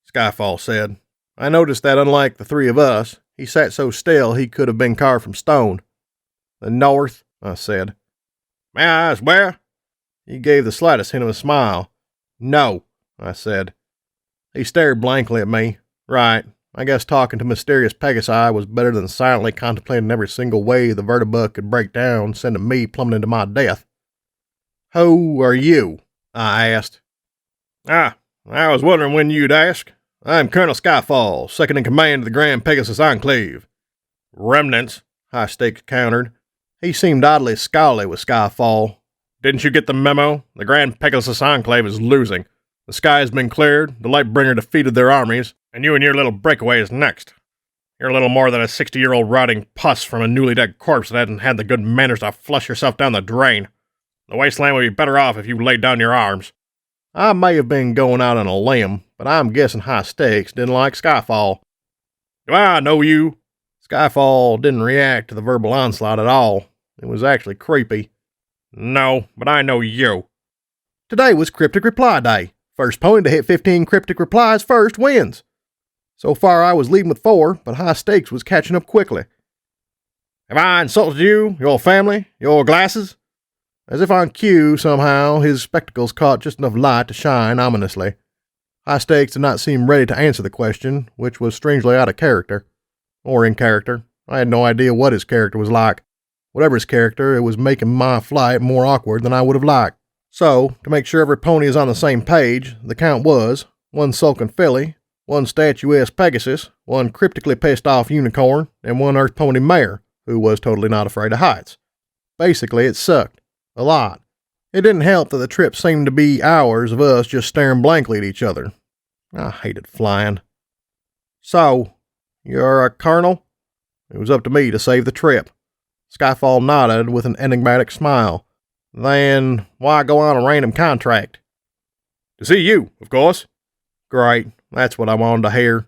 Skyfall said. I noticed that unlike the 3 of us, he sat so still he could have been carved from stone. The North, I said. May I ask where? He gave the slightest hint of a smile. No, I said. He stared blankly at me. Right, I guess talking to mysterious Pegasi was better than silently contemplating every single way the vertibuck could break down, sending me plummeting to my death. Who are you? I asked. I was wondering when you'd ask. I'm Colonel Skyfall, second in command of the Grand Pegasus Enclave. Remnants, High Stakes countered. He seemed oddly scholarly with Skyfall. Didn't you get the memo? The Grand Pegasus Enclave is losing. The sky has been cleared, the Lightbringer defeated their armies, and you and your little breakaway is next. You're little more than a 60-year-old rotting pus from a newly dead corpse that hasn't had the good manners to flush yourself down the drain. The wasteland would be better off if you laid down your arms. I may have been going out on a limb, but I'm guessing High Stakes didn't like Skyfall. Do I know you? Skyfall didn't react to the verbal onslaught at all. It was actually creepy. No, but I know you. Today was Cryptic Reply Day. First pony to hit 15 cryptic replies first wins. So far I was leading with 4, but High Stakes was catching up quickly. Have I insulted you, your family, your glasses? As if on cue, somehow, his spectacles caught just enough light to shine ominously. High Stakes did not seem ready to answer the question, which was strangely out of character. Or in character. I had no idea what his character was like. Whatever his character, it was making my flight more awkward than I would have liked. So, to make sure every pony is on the same page, the count was 1 sulking filly, 1 statuesque Pegasus, 1 cryptically pissed off unicorn, and 1 earth pony mare, who was totally not afraid of heights. Basically, it sucked. A lot. It didn't help that the trip seemed to be hours of us just staring blankly at each other. I hated flying. So, you're a colonel? It was up to me to save the trip. Skyfall nodded with an enigmatic smile. Then, why go on a random contract? To see you, of course. Great, that's what I wanted to hear.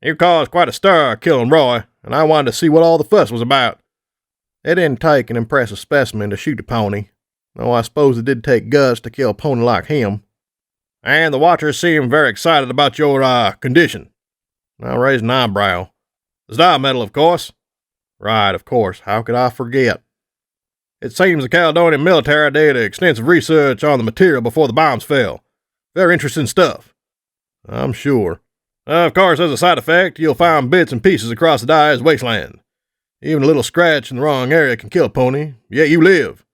You caused quite a stir killing Roy, and I wanted to see what all the fuss was about. It didn't take an impressive specimen to shoot a pony, though I suppose it did take guts to kill a pony like him. And the watchers seem very excited about your, condition. I raised an eyebrow. The Star Medal, of course. Right, of course. How could I forget? It seems the Caledonian military did extensive research on the material before the bombs fell. Very interesting stuff. I'm sure. Of course, as a side effect, you'll find bits and pieces across the Dyer's wasteland. Even a little scratch in the wrong area can kill a pony, yet you live.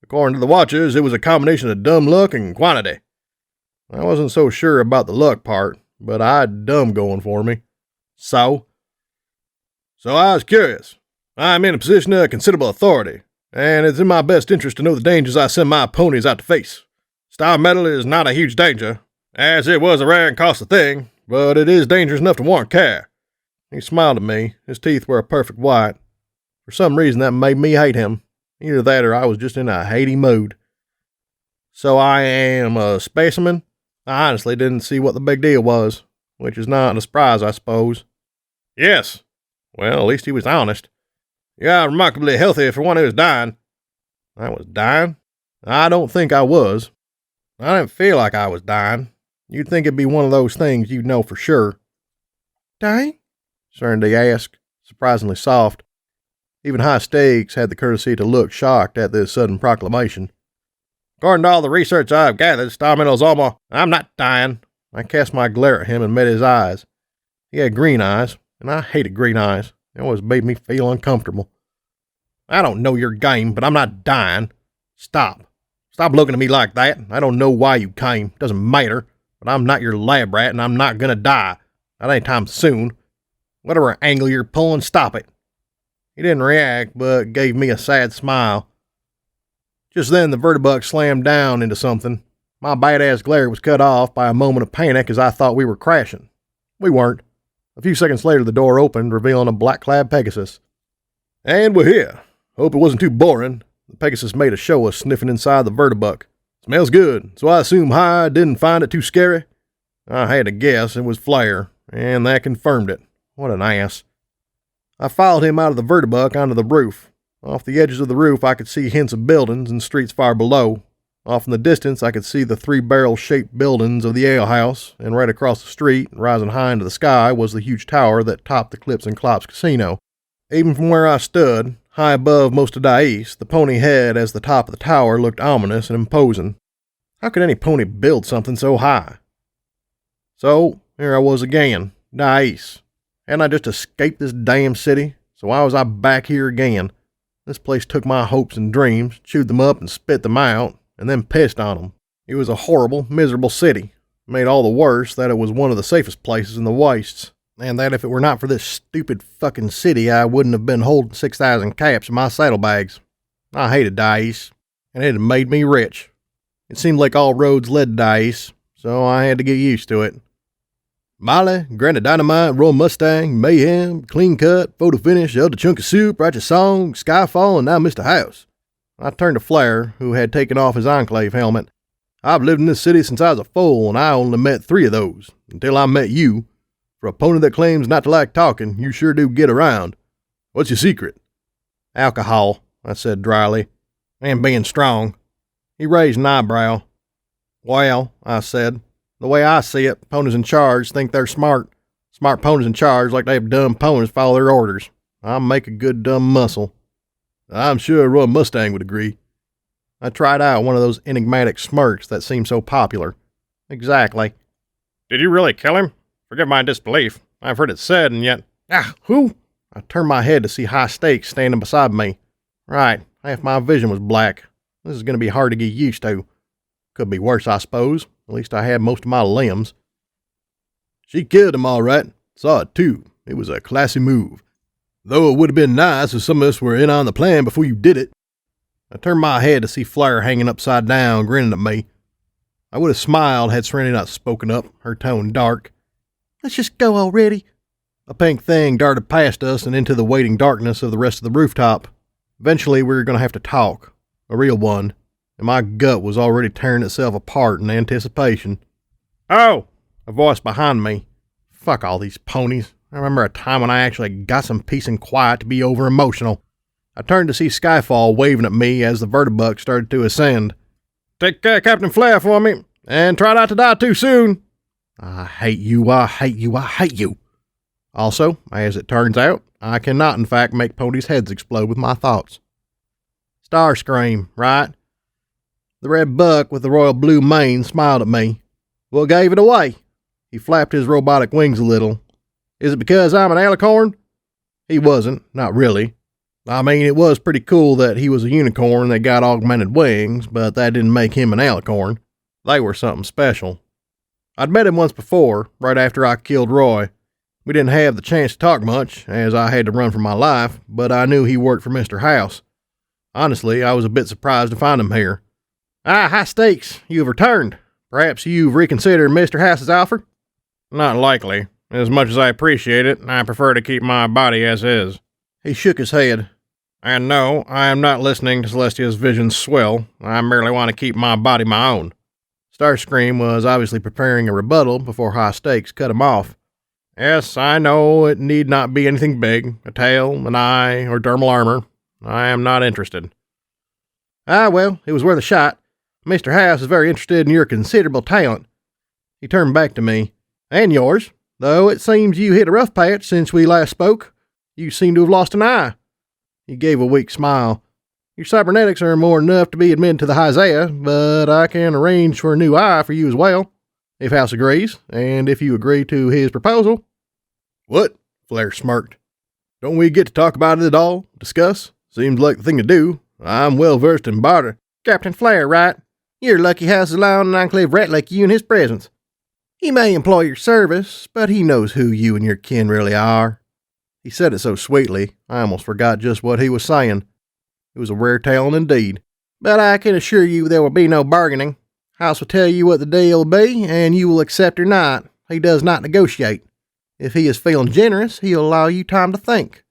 According to the watchers, it was a combination of dumb luck and quantity. I wasn't so sure about the luck part, but I had dumb going for me. So I was curious. I'm in a position of considerable authority, and it's in my best interest to know the dangers I send my ponies out to face. Star Metal is not a huge danger, as it was a rare and costly thing, but it is dangerous enough to warrant care. He smiled at me. His teeth were a perfect white. For some reason that made me hate him. Either that or I was just in a hatey mood. So I am a specimen? I honestly didn't see what the big deal was, which is not a surprise, I suppose. Yes. Well, at least he was honest. You are remarkably healthy for one who is dying. I was dying? I don't think I was. I didn't feel like I was dying. You'd think it'd be one of those things you'd know for sure. Dying? Serenity asked, surprisingly soft. Even High Stakes had the courtesy to look shocked at this sudden proclamation. According to all the research I've gathered, Star Metal's almost... I'm not dying. I cast my glare at him and met his eyes. He had green eyes, and I hated green eyes. It always made me feel uncomfortable. I don't know your game, but I'm not dying. Stop. Stop looking at me like that. I don't know why you came. Doesn't matter. But I'm not your lab rat, and I'm not gonna die. Not anytime soon. Whatever angle you're pulling, stop it. He didn't react, but gave me a sad smile. Just then the vertibuck slammed down into something. My badass glare was cut off by a moment of panic as I thought we were crashing. We weren't. A few seconds later the door opened, revealing a black-clad Pegasus. And we're here. Hope it wasn't too boring. The Pegasus made a show of sniffing inside the vertibuck. Smells good, so I assume High didn't find it too scary. I had to guess it was Flair, and that confirmed it. What an ass. I followed him out of the vertibuck onto the roof. Off the edges of the roof I could see hints of buildings and streets far below. Off in the distance I could see the 3 barrel-shaped buildings of the alehouse, and right across the street, rising high into the sky, was the huge tower that topped the Clips and Clops casino. Even from where I stood, high above most of Dais, the pony head as the top of the tower looked ominous and imposing. How could any pony build something so high? So, here I was again, Dais. Hadn't I just escaped this damn city? So why was I back here again? This place took my hopes and dreams, chewed them up and spit them out, and then pissed on them. It was a horrible, miserable city. It made all the worse that it was one of the safest places in the wastes. and that if it were not for this stupid fucking city, I wouldn't have been holding 6,000 caps in my saddlebags. I hated dice, and it had made me rich. It seemed like all roads led to dice, so I had to get used to it. Molly, Granite Dynamite, Royal Mustang, Mayhem, Clean Cut, Photo Finish, Elder Chunk of Soup, Righteous Song, Skyfall, and now Mr. House. I turned to Flair, who had taken off his Enclave helmet. I've lived in this city since I was a foal, and I only met 3 of those, until I met you. For a pony that claims not to like talking, you sure do get around. What's your secret? Alcohol, I said dryly, and being strong. He raised an eyebrow. Well, I said, the way I see it, ponies in charge think they're smart. Smart ponies in charge like they have dumb ponies follow their orders. I make a good dumb muscle. I'm sure a Royal Mustang would agree. I tried out one of those enigmatic smirks that seem so popular. Exactly. Did you really kill him? Forgive my disbelief. I've heard it said, and yet... Who? I turned my head to see High Stakes standing beside me. Right, half my vision was black. This is going to be hard to get used to. Could be worse, I suppose. At least I had most of my limbs. She killed him all right. Saw it, too. It was a classy move. Though it would have been nice if some of us were in on the plan before you did it. I turned my head to see Flair hanging upside down, grinning at me. I would have smiled had Serenity not spoken up, her tone dark. Let's just go already. A pink thing darted past us and into the waiting darkness of the rest of the rooftop. Eventually, we were going to have to talk. A real one. And my gut was already tearing itself apart in anticipation. Oh! A voice behind me. Fuck all these ponies. I remember a time when I actually got some peace and quiet to be over-emotional. I turned to see Skyfall waving at me as the vertibuck started to ascend. Take Captain Flair for me, and try not to die too soon. I hate you, I hate you, I hate you. Also, as it turns out, I cannot in fact make ponies' heads explode with my thoughts. Starscream, right? The red buck with the royal blue mane smiled at me. What gave it away? He flapped his robotic wings a little. Is it because I'm an alicorn? He wasn't, not really. I mean, it was pretty cool that he was a unicorn that got augmented wings, but that didn't make him an alicorn. They were something special. I'd met him once before, right after I killed Roy. We didn't have the chance to talk much, as I had to run for my life, but I knew he worked for Mr. House. Honestly, I was a bit surprised to find him here. High Stakes, you have returned. Perhaps you've reconsidered Mr. House's offer? Not likely. As much as I appreciate it, I prefer to keep my body as is. He shook his head. And no, I am not listening to Celestia's visions swell. I merely want to keep my body my own. Starscream was obviously preparing a rebuttal before High Stakes cut him off. Yes, I know it need not be anything big, a tail, an eye, or dermal armor. I am not interested. Well, it was worth a shot. Mr. House is very interested in your considerable talent. He turned back to me. And yours, though it seems you hit a rough patch since we last spoke. You seem to have lost an eye. He gave a weak smile. Your cybernetics are more than enough to be admitted to the Isaiah, but I can arrange for a new eye for you as well, if House agrees, and if you agree to his proposal. What? Flair smirked. Don't we get to talk about it at all? Discuss? Seems like the thing to do. I'm well versed in barter. Captain Flair, right? You're lucky House is allowing an enclave rat like you in his presence. He may employ your service, but he knows who you and your kin really are. He said it so sweetly, I almost forgot just what he was saying. It was a rare talent indeed. But I can assure you there will be no bargaining. House will tell you what the deal will be, and you will accept or not. He does not negotiate. If he is feeling generous, he'll allow you time to think.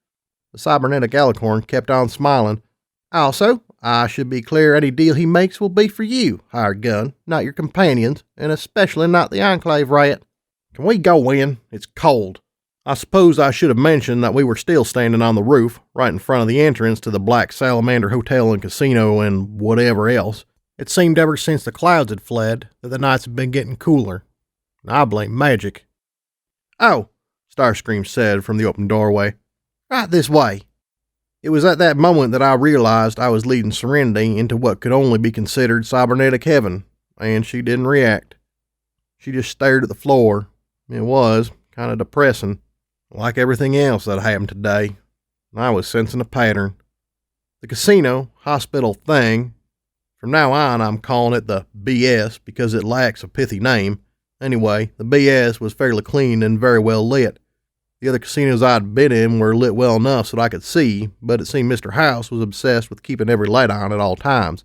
The cybernetic alicorn kept on smiling. Also, I should be clear any deal he makes will be for you, hired gun, not your companions, and especially not the Enclave rat. Can we go in? It's cold. I suppose I should have mentioned that we were still standing on the roof, right in front of the entrance to the Black Salamander Hotel and Casino and whatever else. It seemed ever since the clouds had fled that the nights had been getting cooler. I blame magic. Oh, Starscream said from the open doorway. Right this way. It was at that moment that I realized I was leading Serenity into what could only be considered cybernetic heaven, and she didn't react. She just stared at the floor. It was kind of depressing. Like everything else that happened today, I was sensing a pattern. The casino, hospital thing, from now on I'm calling it the BS because it lacks a pithy name. Anyway, the BS was fairly clean and very well lit. The other casinos I'd been in were lit well enough so that I could see, but it seemed Mr. House was obsessed with keeping every light on at all times.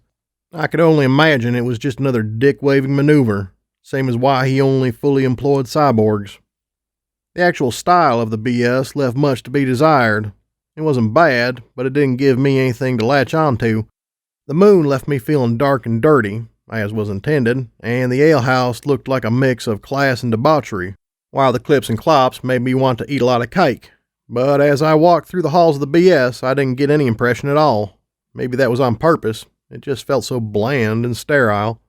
I could only imagine it was just another dick-waving maneuver, same as why he only fully employed cyborgs. The actual style of the BS left much to be desired. It wasn't bad, but it didn't give me anything to latch onto. The moon left me feeling dark and dirty, as was intended, and the alehouse looked like a mix of class and debauchery, while the clips and clops made me want to eat a lot of cake. But as I walked through the halls of the BS, I didn't get any impression at all. Maybe that was on purpose. It just felt so bland and sterile.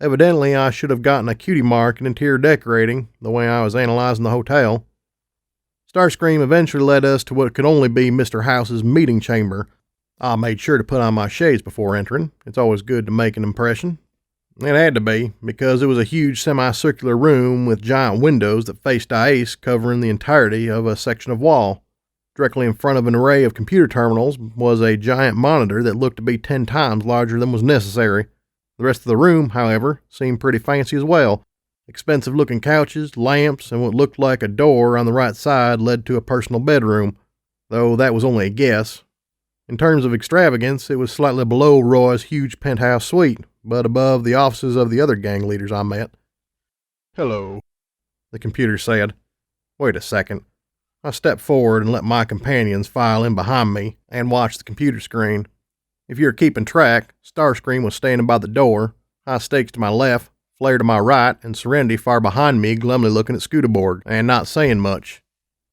Evidently, I should have gotten a cutie mark in interior decorating, the way I was analyzing the hotel. Starscream eventually led us to what could only be Mr. House's meeting chamber. I made sure to put on my shades before entering. It's always good to make an impression. It had to be, because it was a huge semicircular room with giant windows that faced ice covering the entirety of a section of wall. Directly in front of an array of computer terminals was a giant monitor that looked to be 10 times larger than was necessary. The rest of the room, however, seemed pretty fancy as well. Expensive-looking couches, lamps, and what looked like a door on the right side led to a personal bedroom, though that was only a guess. In terms of extravagance, it was slightly below Roy's huge penthouse suite, but above the offices of the other gang leaders I met. "Hello," the computer said. Wait a second. I stepped forward and let my companions file in behind me and watch the computer screen. If you're keeping track, Starscream was standing by the door, High Stakes to my left, Flare to my right, and Serenity far behind me glumly looking at Scooterborg and not saying much.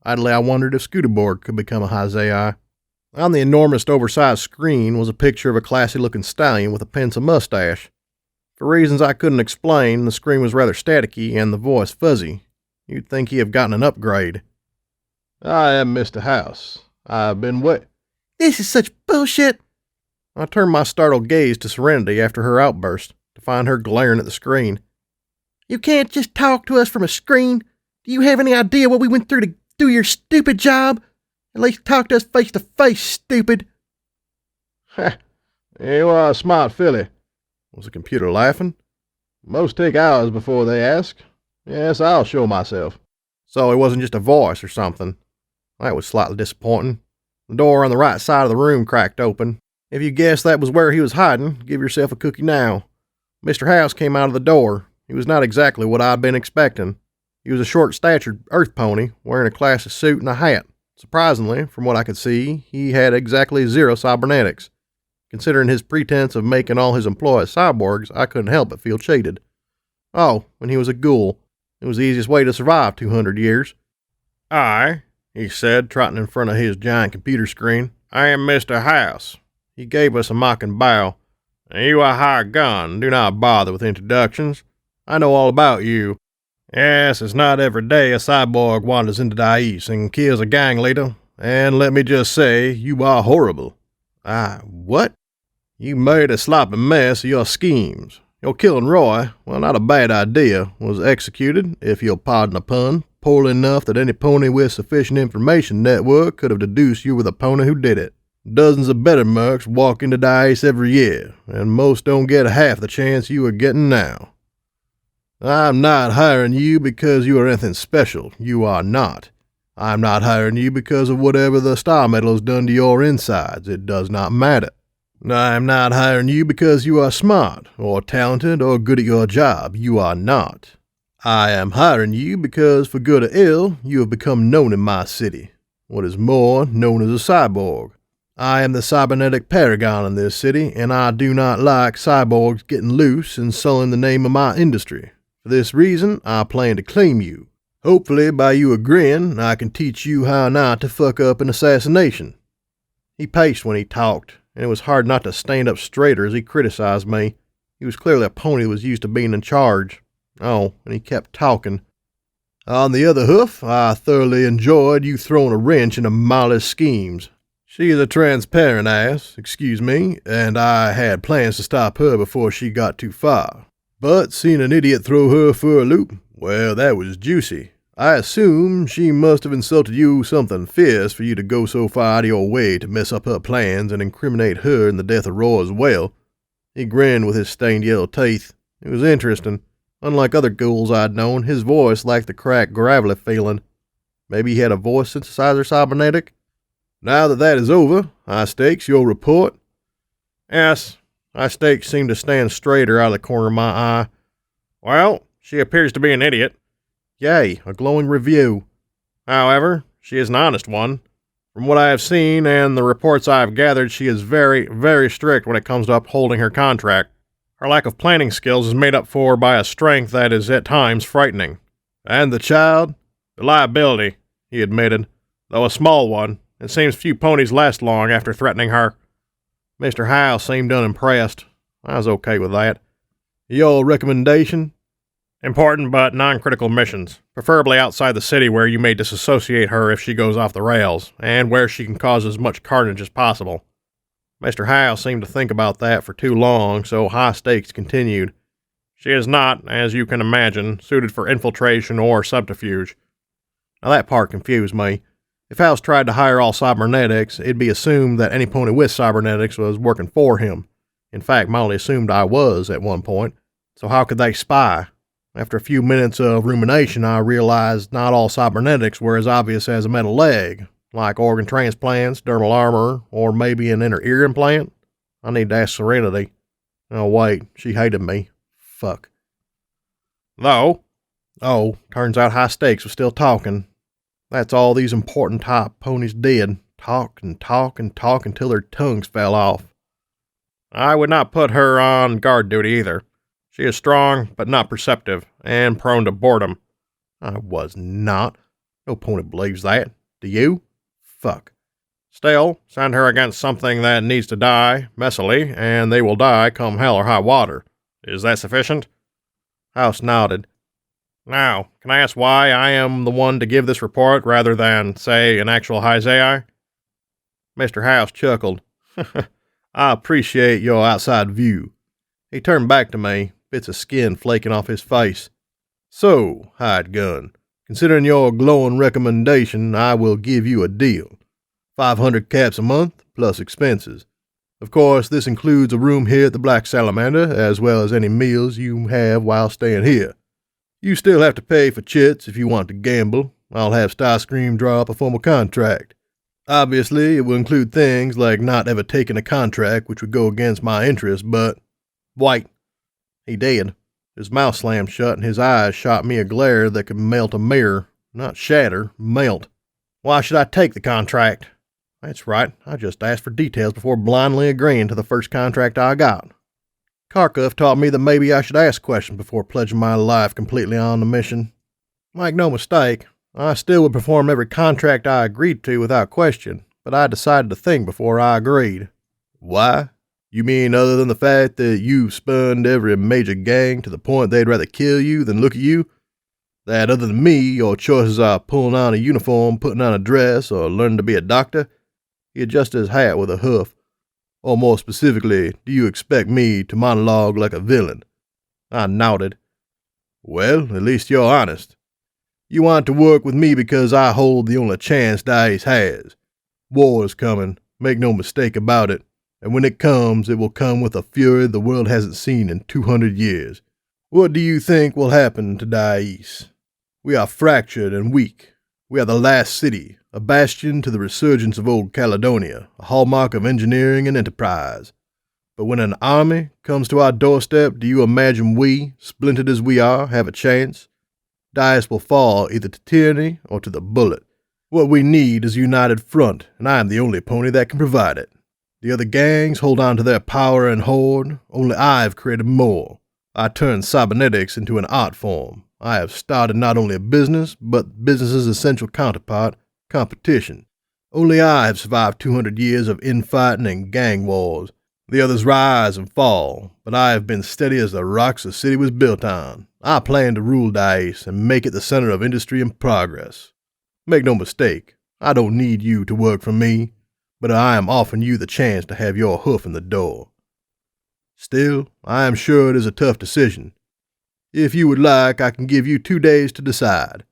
Idly I wondered if Scooterborg could become a High. On the enormous oversized screen was a picture of a classy-looking stallion with a pencil mustache. For reasons I couldn't explain, the screen was rather staticky and the voice fuzzy. You'd think he had gotten an upgrade. "I am Mr. House. I've been This is such bullshit!" I turned my startled gaze to Serenity after her outburst, to find her glaring at the screen. "You can't just talk to us from a screen. Do you have any idea what we went through to do your stupid job? At least talk to us face to face, stupid." "Ha! You are a smart filly." Was the computer laughing? "Most take hours before they ask. Yes, I'll show myself." So it wasn't just a voice or something. That was slightly disappointing. The door on the right side of the room cracked open. If you guessed that was where he was hiding, give yourself a cookie now. Mr. House came out of the door. He was not exactly what I'd been expecting. He was a short-statured earth pony, wearing a classy suit and a hat. Surprisingly, from what I could see, he had exactly zero cybernetics. Considering his pretense of making all his employees cyborgs, I couldn't help but feel cheated. Oh, and he was a ghoul. It was the easiest way to survive 200 years. "I," he said, trotting in front of his giant computer screen, "I am Mr. House." He gave us a mocking bow. "You are hired gun. Do not bother with introductions. I know all about you. Yes, it's not every day a cyborg wanders into the East and kills a gang leader. And let me just say, you are horrible." What? "You made a sloppy mess of your schemes. Your killing Roy, well, not a bad idea, was executed, if you'll pardon the pun, poorly enough that any pony with sufficient information network could have deduced you were the pony who did it. Dozens of better mercs walk into the ice every year, and most don't get half the chance you are getting now. I'm not hiring you because you are anything special. You are not. I'm not hiring you because of whatever the Star Medal has done to your insides. It does not matter. I'm not hiring you because you are smart, or talented, or good at your job. You are not. I am hiring you because, for good or ill, you have become known in my city. What is more, known as a cyborg. I am the cybernetic paragon in this city, and I do not like cyborgs getting loose and sullying the name of my industry. For this reason, I plan to claim you. Hopefully, by you agreeing, I can teach you how not to fuck up an assassination." He paced when he talked, and it was hard not to stand up straighter as he criticized me. He was clearly a pony that was used to being in charge. Oh, and he kept talking. "On the other hoof, I thoroughly enjoyed you throwing a wrench into Molly's schemes. She is a transparent ass, and I had plans to stop her before she got too far. But seeing an idiot throw her for a loop, well, that was juicy. I assume she must have insulted you something fierce for you to go so far out of your way to mess up her plans and incriminate her in the death of Roy as well." He grinned with his stained yellow teeth. It was interesting. Unlike other ghouls I'd known, his voice lacked the cracked, gravelly feeling. Maybe he had a voice synthesizer cybernetic? Now that is over, High Stakes, your report. Yes, High Stakes seemed to stand straighter out of the corner of my eye. Well, she appears to be an idiot. Yay, a glowing review. However, she is an honest one. From what I have seen and the reports I have gathered, she is very, very strict when it comes to upholding her contract. Her lack of planning skills is made up for by a strength that is at times frightening. And the child? The liability, he admitted, though a small one. It seems few ponies last long after threatening her. Mr. Howe seemed unimpressed. I was okay with that. Your recommendation? Important but non-critical missions, preferably outside the city where you may disassociate her if she goes off the rails, and where she can cause as much carnage as possible. Mr. Howe seemed to think about that for too long, so High Stakes continued. She is not, as you can imagine, suited for infiltration or subterfuge. Now that part confused me. If House tried to hire all cybernetics, it'd be assumed that any pony with cybernetics was working for him. In fact, Molly assumed I was at one point. So how could they spy? After a few minutes of rumination, I realized not all cybernetics were as obvious as a metal leg, like organ transplants, dermal armor, or maybe an inner ear implant. I need to ask Serenity. Oh wait, she hated me. Fuck. Though? Oh, turns out High Stakes was still talking. That's all these important type ponies did. Talk and talk and talk until their tongues fell off. I would not put her on guard duty either. She is strong, but not perceptive, and prone to boredom. I was not. No pony believes that. Do you? Fuck. Still, send her against something that needs to die, messily, and they will die come hell or high water. Is that sufficient? House nodded. Now, can I ask why I am the one to give this report rather than, say, an actual High-Zai? Mr. House chuckled. I appreciate your outside view. He turned back to me, bits of skin flaking off his face. So, Hired Gun, considering your glowing recommendation, I will give you a deal. 500 caps a month, plus expenses. Of course, this includes a room here at the Black Salamander, as well as any meals you have while staying here. You still have to pay for chits if you want to gamble. I'll have Starscream draw up a formal contract. Obviously, it will include things like not ever taking a contract which would go against my interests, but... Wait. He did. His mouth slammed shut and his eyes shot me a glare that could melt a mirror. Not shatter, melt. Why should I take the contract? That's right, I just asked for details before blindly agreeing to the first contract I got. Kharkov taught me that maybe I should ask questions before pledging my life completely on the mission. Make no mistake, I still would perform every contract I agreed to without question, but I decided to think before I agreed. Why? You mean other than the fact that you've spurned every major gang to the point they'd rather kill you than look at you? That other than me, your choices are pulling on a uniform, putting on a dress, or learning to be a doctor? He adjusted his hat with a hoof. Or more specifically, do you expect me to monologue like a villain? I nodded. Well, at least you're honest. You want to work with me because I hold the only chance Dice has. War is coming, make no mistake about it, and when it comes, it will come with a fury the world hasn't seen in 200 years. What do you think will happen to Dice? We are fractured and weak. We are the last city, a bastion to the resurgence of old Caledonia, a hallmark of engineering and enterprise. But when an army comes to our doorstep, do you imagine we, splintered as we are, have a chance? Dice will fall either to tyranny or to the bullet. What we need is a united front, and I am the only pony that can provide it. The other gangs hold on to their power and hoard, only I have created more. I turned cybernetics into an art form. I have started not only a business, but business's essential counterpart, competition. Only I have survived 200 years of infighting and gang wars. The others rise and fall, but I have been steady as the rocks the city was built on. I plan to rule Dice and make it the center of industry and progress. Make no mistake, I don't need you to work for me, but I am offering you the chance to have your hoof in the door. Still, I am sure it is a tough decision. If you would like, I can give you 2 days to decide.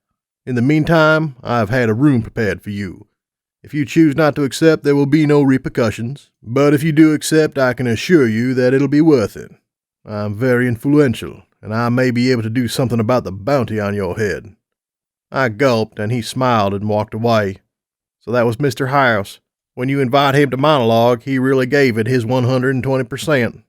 In the meantime, I have had a room prepared for you. If you choose not to accept, there will be no repercussions. But if you do accept, I can assure you that it'll be worth it. I'm very influential, and I may be able to do something about the bounty on your head. I gulped, and he smiled and walked away. So that was Mr. House. When you invite him to monologue, he really gave it his 120%.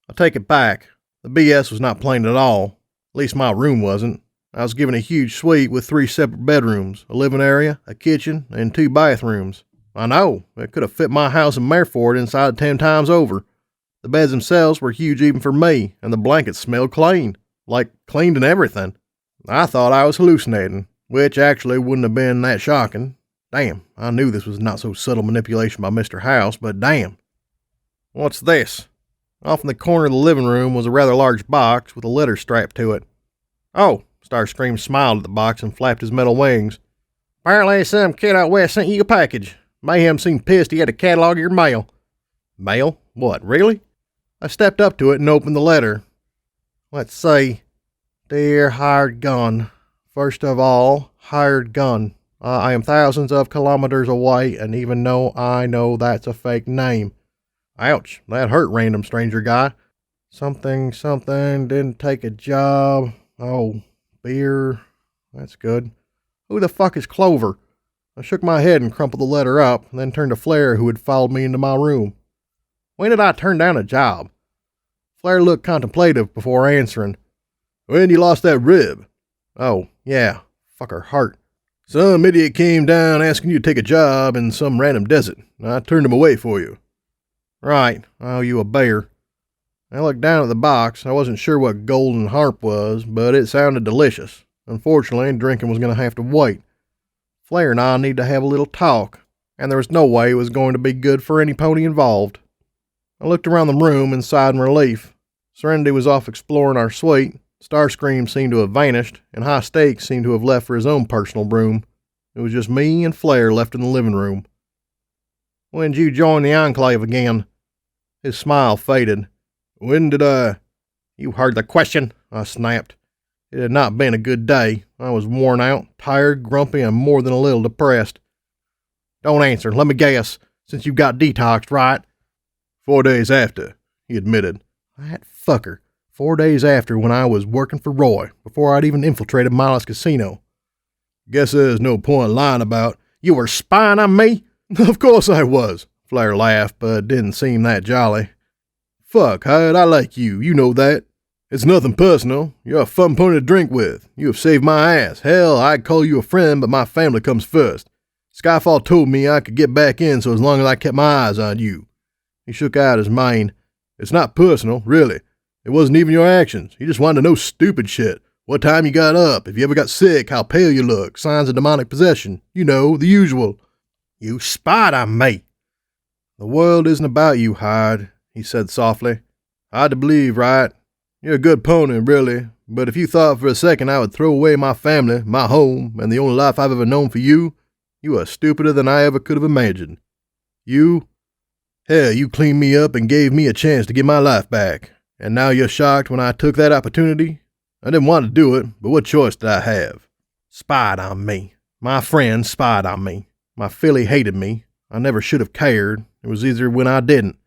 I take it back. The BS was not plain at all. At least my room wasn't. I was given a huge suite with 3 separate bedrooms, a living area, a kitchen, and 2 bathrooms. I know, it could have fit my house in Mayford inside 10 times over. The beds themselves were huge even for me, and the blankets smelled clean. Like, cleaned and everything. I thought I was hallucinating, which actually wouldn't have been that shocking. Damn, I knew this was not so subtle manipulation by Mr. House, but damn. What's this? Off in the corner of the living room was a rather large box with a letter strapped to it. Oh, Starscream smiled at the box and flapped his metal wings. Apparently some kid out west sent you a package. Mayhem seemed pissed he had to catalog your mail. Mail? What, really? I stepped up to it and opened the letter. Let's see. Dear hired gun. First of all, hired gun. I am thousands of kilometers away, and even though I know that's a fake name. Ouch, that hurt, random stranger guy. Something, didn't take a job. Oh, beer. That's good. Who the fuck is Clover? I shook my head and crumpled the letter up, and then turned to Flair, who had followed me into my room. When did I turn down a job? Flair looked contemplative before answering. When you lost that rib. Oh, yeah. Fuck her heart. Some idiot came down asking you to take a job in some random desert. I turned him away for you. Right. I owe you a bear. I looked down at the box. I wasn't sure what golden harp was, but it sounded delicious. Unfortunately, drinking was going to have to wait. Flair and I need to have a little talk, and there was no way it was going to be good for any pony involved. I looked around the room and sighed in relief. Serenity was off exploring our suite. Starscream seemed to have vanished, and High Stakes seemed to have left for his own personal room. It was just me and Flair left in the living room. When did you join the Enclave again? His smile faded. When did I? You heard the question, I snapped. It had not been a good day. I was worn out, tired, grumpy, and more than a little depressed. Don't answer, let me guess, since you got detoxed, right? 4 days after, he admitted. That fucker. 4 days after, when I was working for Roy, before I'd even infiltrated Miles Casino. Guess there's no point lying about. You were spying on me? Of course I was, Flair laughed, but didn't seem that jolly. Fuck, Hyde, I like you, you know that. It's nothing personal. You're a fun pony to drink with. You have saved my ass. Hell, I'd call you a friend, but my family comes first. Skyfall told me I could get back in so as long as I kept my eyes on you. He shook out his mane. It's not personal, really. It wasn't even your actions. He just wanted to know stupid shit. What time you got up, if you ever got sick, how pale you look, signs of demonic possession. You know, the usual. You spied on me. The world isn't about you, Hyde, he said softly. Hard to believe, right? You're a good pony, really, but if you thought for a second I would throw away my family, my home, and the only life I've ever known for you, you are stupider than I ever could have imagined. Hell, you cleaned me up and gave me a chance to get my life back. And now you're shocked when I took that opportunity? I didn't want to do it, but what choice did I have? Spied on me. My friend spied on me. My filly hated me. I never should have cared. It was easier when I didn't.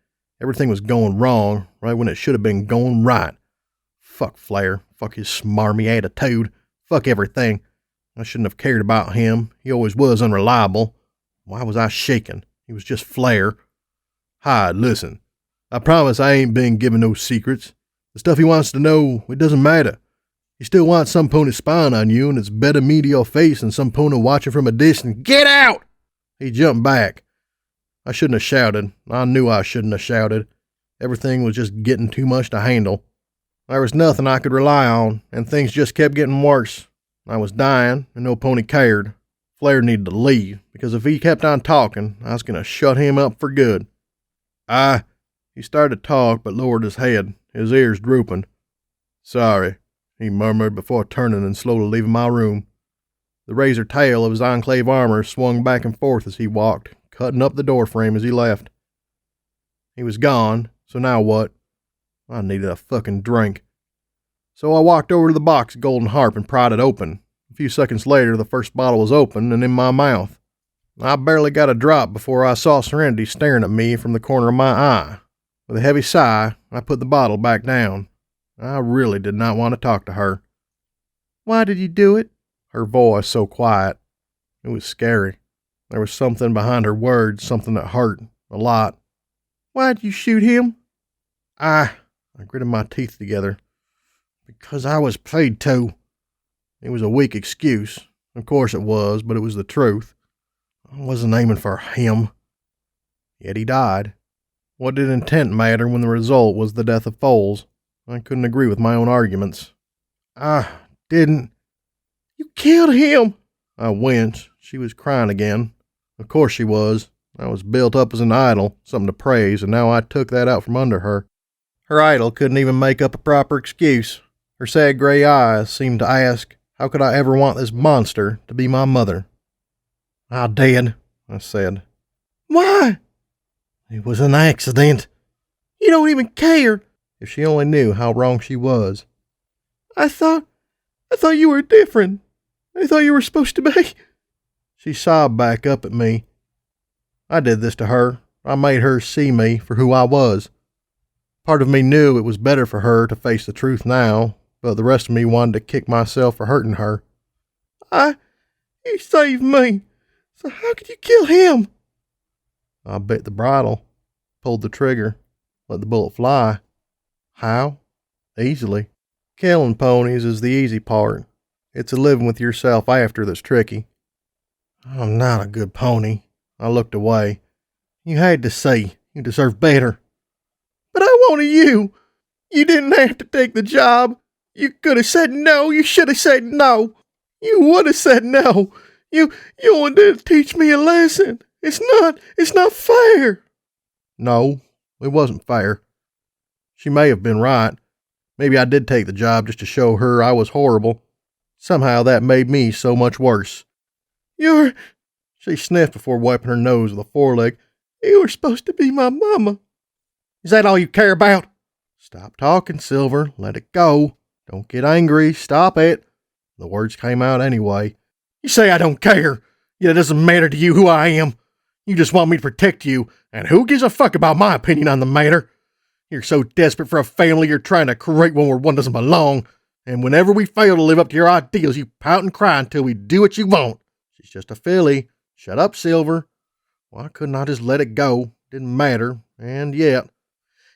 Everything was going wrong, right when it should have been going right. Fuck Flair. Fuck his smarmy attitude. Fuck everything. I shouldn't have cared about him. He always was unreliable. Why was I shaking? He was just Flair. Hyde, listen. I promise I ain't been giving no secrets. The stuff he wants to know, it doesn't matter. He still wants some pony spying on you, and it's better me to your face than some pony watching from a distance. Get out! He jumped back. I shouldn't have shouted. I knew I shouldn't have shouted. Everything was just getting too much to handle. There was nothing I could rely on, and things just kept getting worse. I was dying, and no pony cared. Flair needed to leave, because if he kept on talking, I was going to shut him up for good. He started to talk, but lowered his head, his ears drooping. Sorry, he murmured before turning and slowly leaving my room. The razor tail of his Enclave armor swung back and forth as he walked, cutting up the doorframe as he left. He was gone, so now what? I needed a fucking drink. So I walked over to the box of Golden Harp and pried it open. A few seconds later, the first bottle was open and in my mouth. I barely got a drop before I saw Serenity staring at me from the corner of my eye. With a heavy sigh, I put the bottle back down. I really did not want to talk to her. Why did you do it? her voice so quiet. It was scary. There was something behind her words, something that hurt a lot. Why'd you shoot him? I gritted my teeth together. Because I was paid to. It was a weak excuse. Of course it was, but it was the truth. I wasn't aiming for him. Yet he died. What did intent matter when the result was the death of Foles? I couldn't agree with my own arguments. I didn't. You killed him. I winced. She was crying again. Of course she was. I was built up as an idol, something to praise, and now I took that out from under her. Her idol couldn't even make up a proper excuse. Her sad gray eyes seemed to ask, how could I ever want this monster to be my mother? I did, I said. Why? It was an accident. You don't even care. If she only knew how wrong she was. I thought you were different. I thought you were supposed to be. She sobbed back up at me. I did this to her. I made her see me for who I was. Part of me knew it was better for her to face the truth now, but the rest of me wanted to kick myself for hurting her. You saved me. So how could you kill him? I bit the bridle, pulled the trigger, let the bullet fly. How? Easily. Killing ponies is the easy part. It's a living with yourself after that's tricky. I'm not a good pony. I looked away. You had to see. You deserve better. But I wanted you. You didn't have to take the job. You could have said no. You should have said no. You would have said no. You wanted to teach me a lesson. It's not fair. No, it wasn't fair. She may have been right. Maybe I did take the job just to show her I was horrible. Somehow that made me so much worse. She sniffed before wiping her nose with a foreleg. You were supposed to be my mama. Is that all you care about? Stop talking, Silver. Let it go. Don't get angry. Stop it. The words came out anyway. You say I don't care. Yet it doesn't matter to you who I am. You just want me to protect you, and who gives a fuck about my opinion on the matter? You're so desperate for a family you're trying to create one where one doesn't belong, and whenever we fail to live up to your ideals, you pout and cry until we do what you want. She's just a filly. Shut up, Silver. Why couldn't I just let it go? Didn't matter, and yet.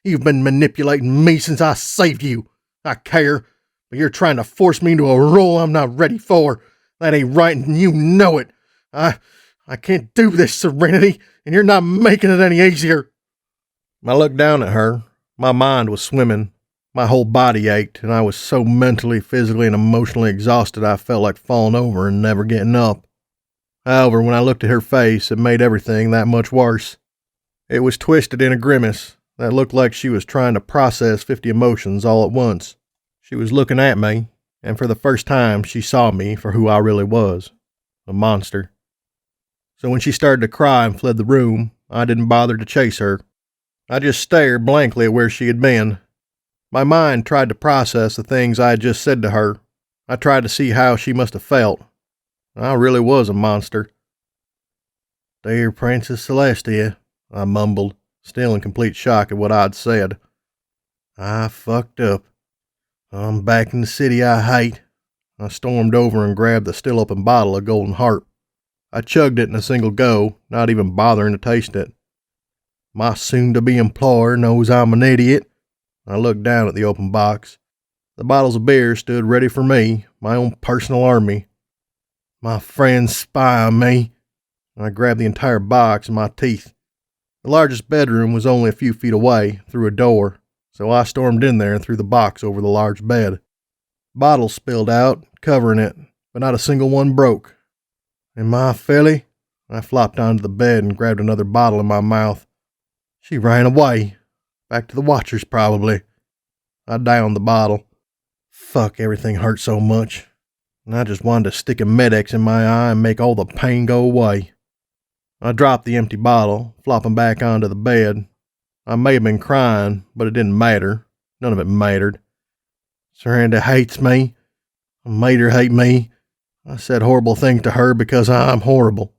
You've been manipulating me since I saved you. I care, but you're trying to force me into a role I'm not ready for. That ain't right, and you know it. I can't do this, Serenity, and you're not making it any easier. I looked down at her. My mind was swimming. My whole body ached, and I was so mentally, physically, and emotionally exhausted I felt like falling over and never getting up. However, when I looked at her face, it made everything that much worse. It was twisted in a grimace that looked like she was trying to process 50 emotions all at once. She was looking at me, and for the first time she saw me for who I really was, a monster. So when she started to cry and fled the room, I didn't bother to chase her. I just stared blankly at where she had been. My mind tried to process the things I had just said to her. I tried to see how she must have felt. I really was a monster. Dear Princess Celestia, I mumbled, still in complete shock at what I'd said. I fucked up. I'm back in the city I hate. I stormed over and grabbed the still open bottle of Golden Harp. I chugged it in a single go, not even bothering to taste it. My soon-to-be employer knows I'm an idiot. I looked down at the open box. The bottles of beer stood ready for me, my own personal army. My friends spy on me. I grabbed the entire box in my teeth. The largest bedroom was only a few feet away, through a door, so I stormed in there and threw the box over the large bed. Bottles spilled out, covering it, but not a single one broke. Am I a filly? I flopped onto the bed and grabbed another bottle in my mouth. She ran away. Back to the Watchers, probably. I downed the bottle. Fuck, everything hurt so much. And I just wanted to stick a Med-X in my eye and make all the pain go away. I dropped the empty bottle, flopping back onto the bed. I may have been crying, but it didn't matter. None of it mattered. Serenity hates me. I made her hate me. I said horrible things to her because I'm horrible.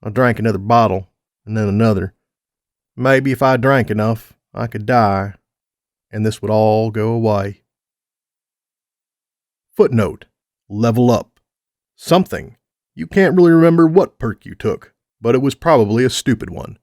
I drank another bottle, and then another. Maybe if I drank enough, I could die, and this would all go away. Footnote: Level up. Something. You can't really remember what perk you took, but it was probably a stupid one.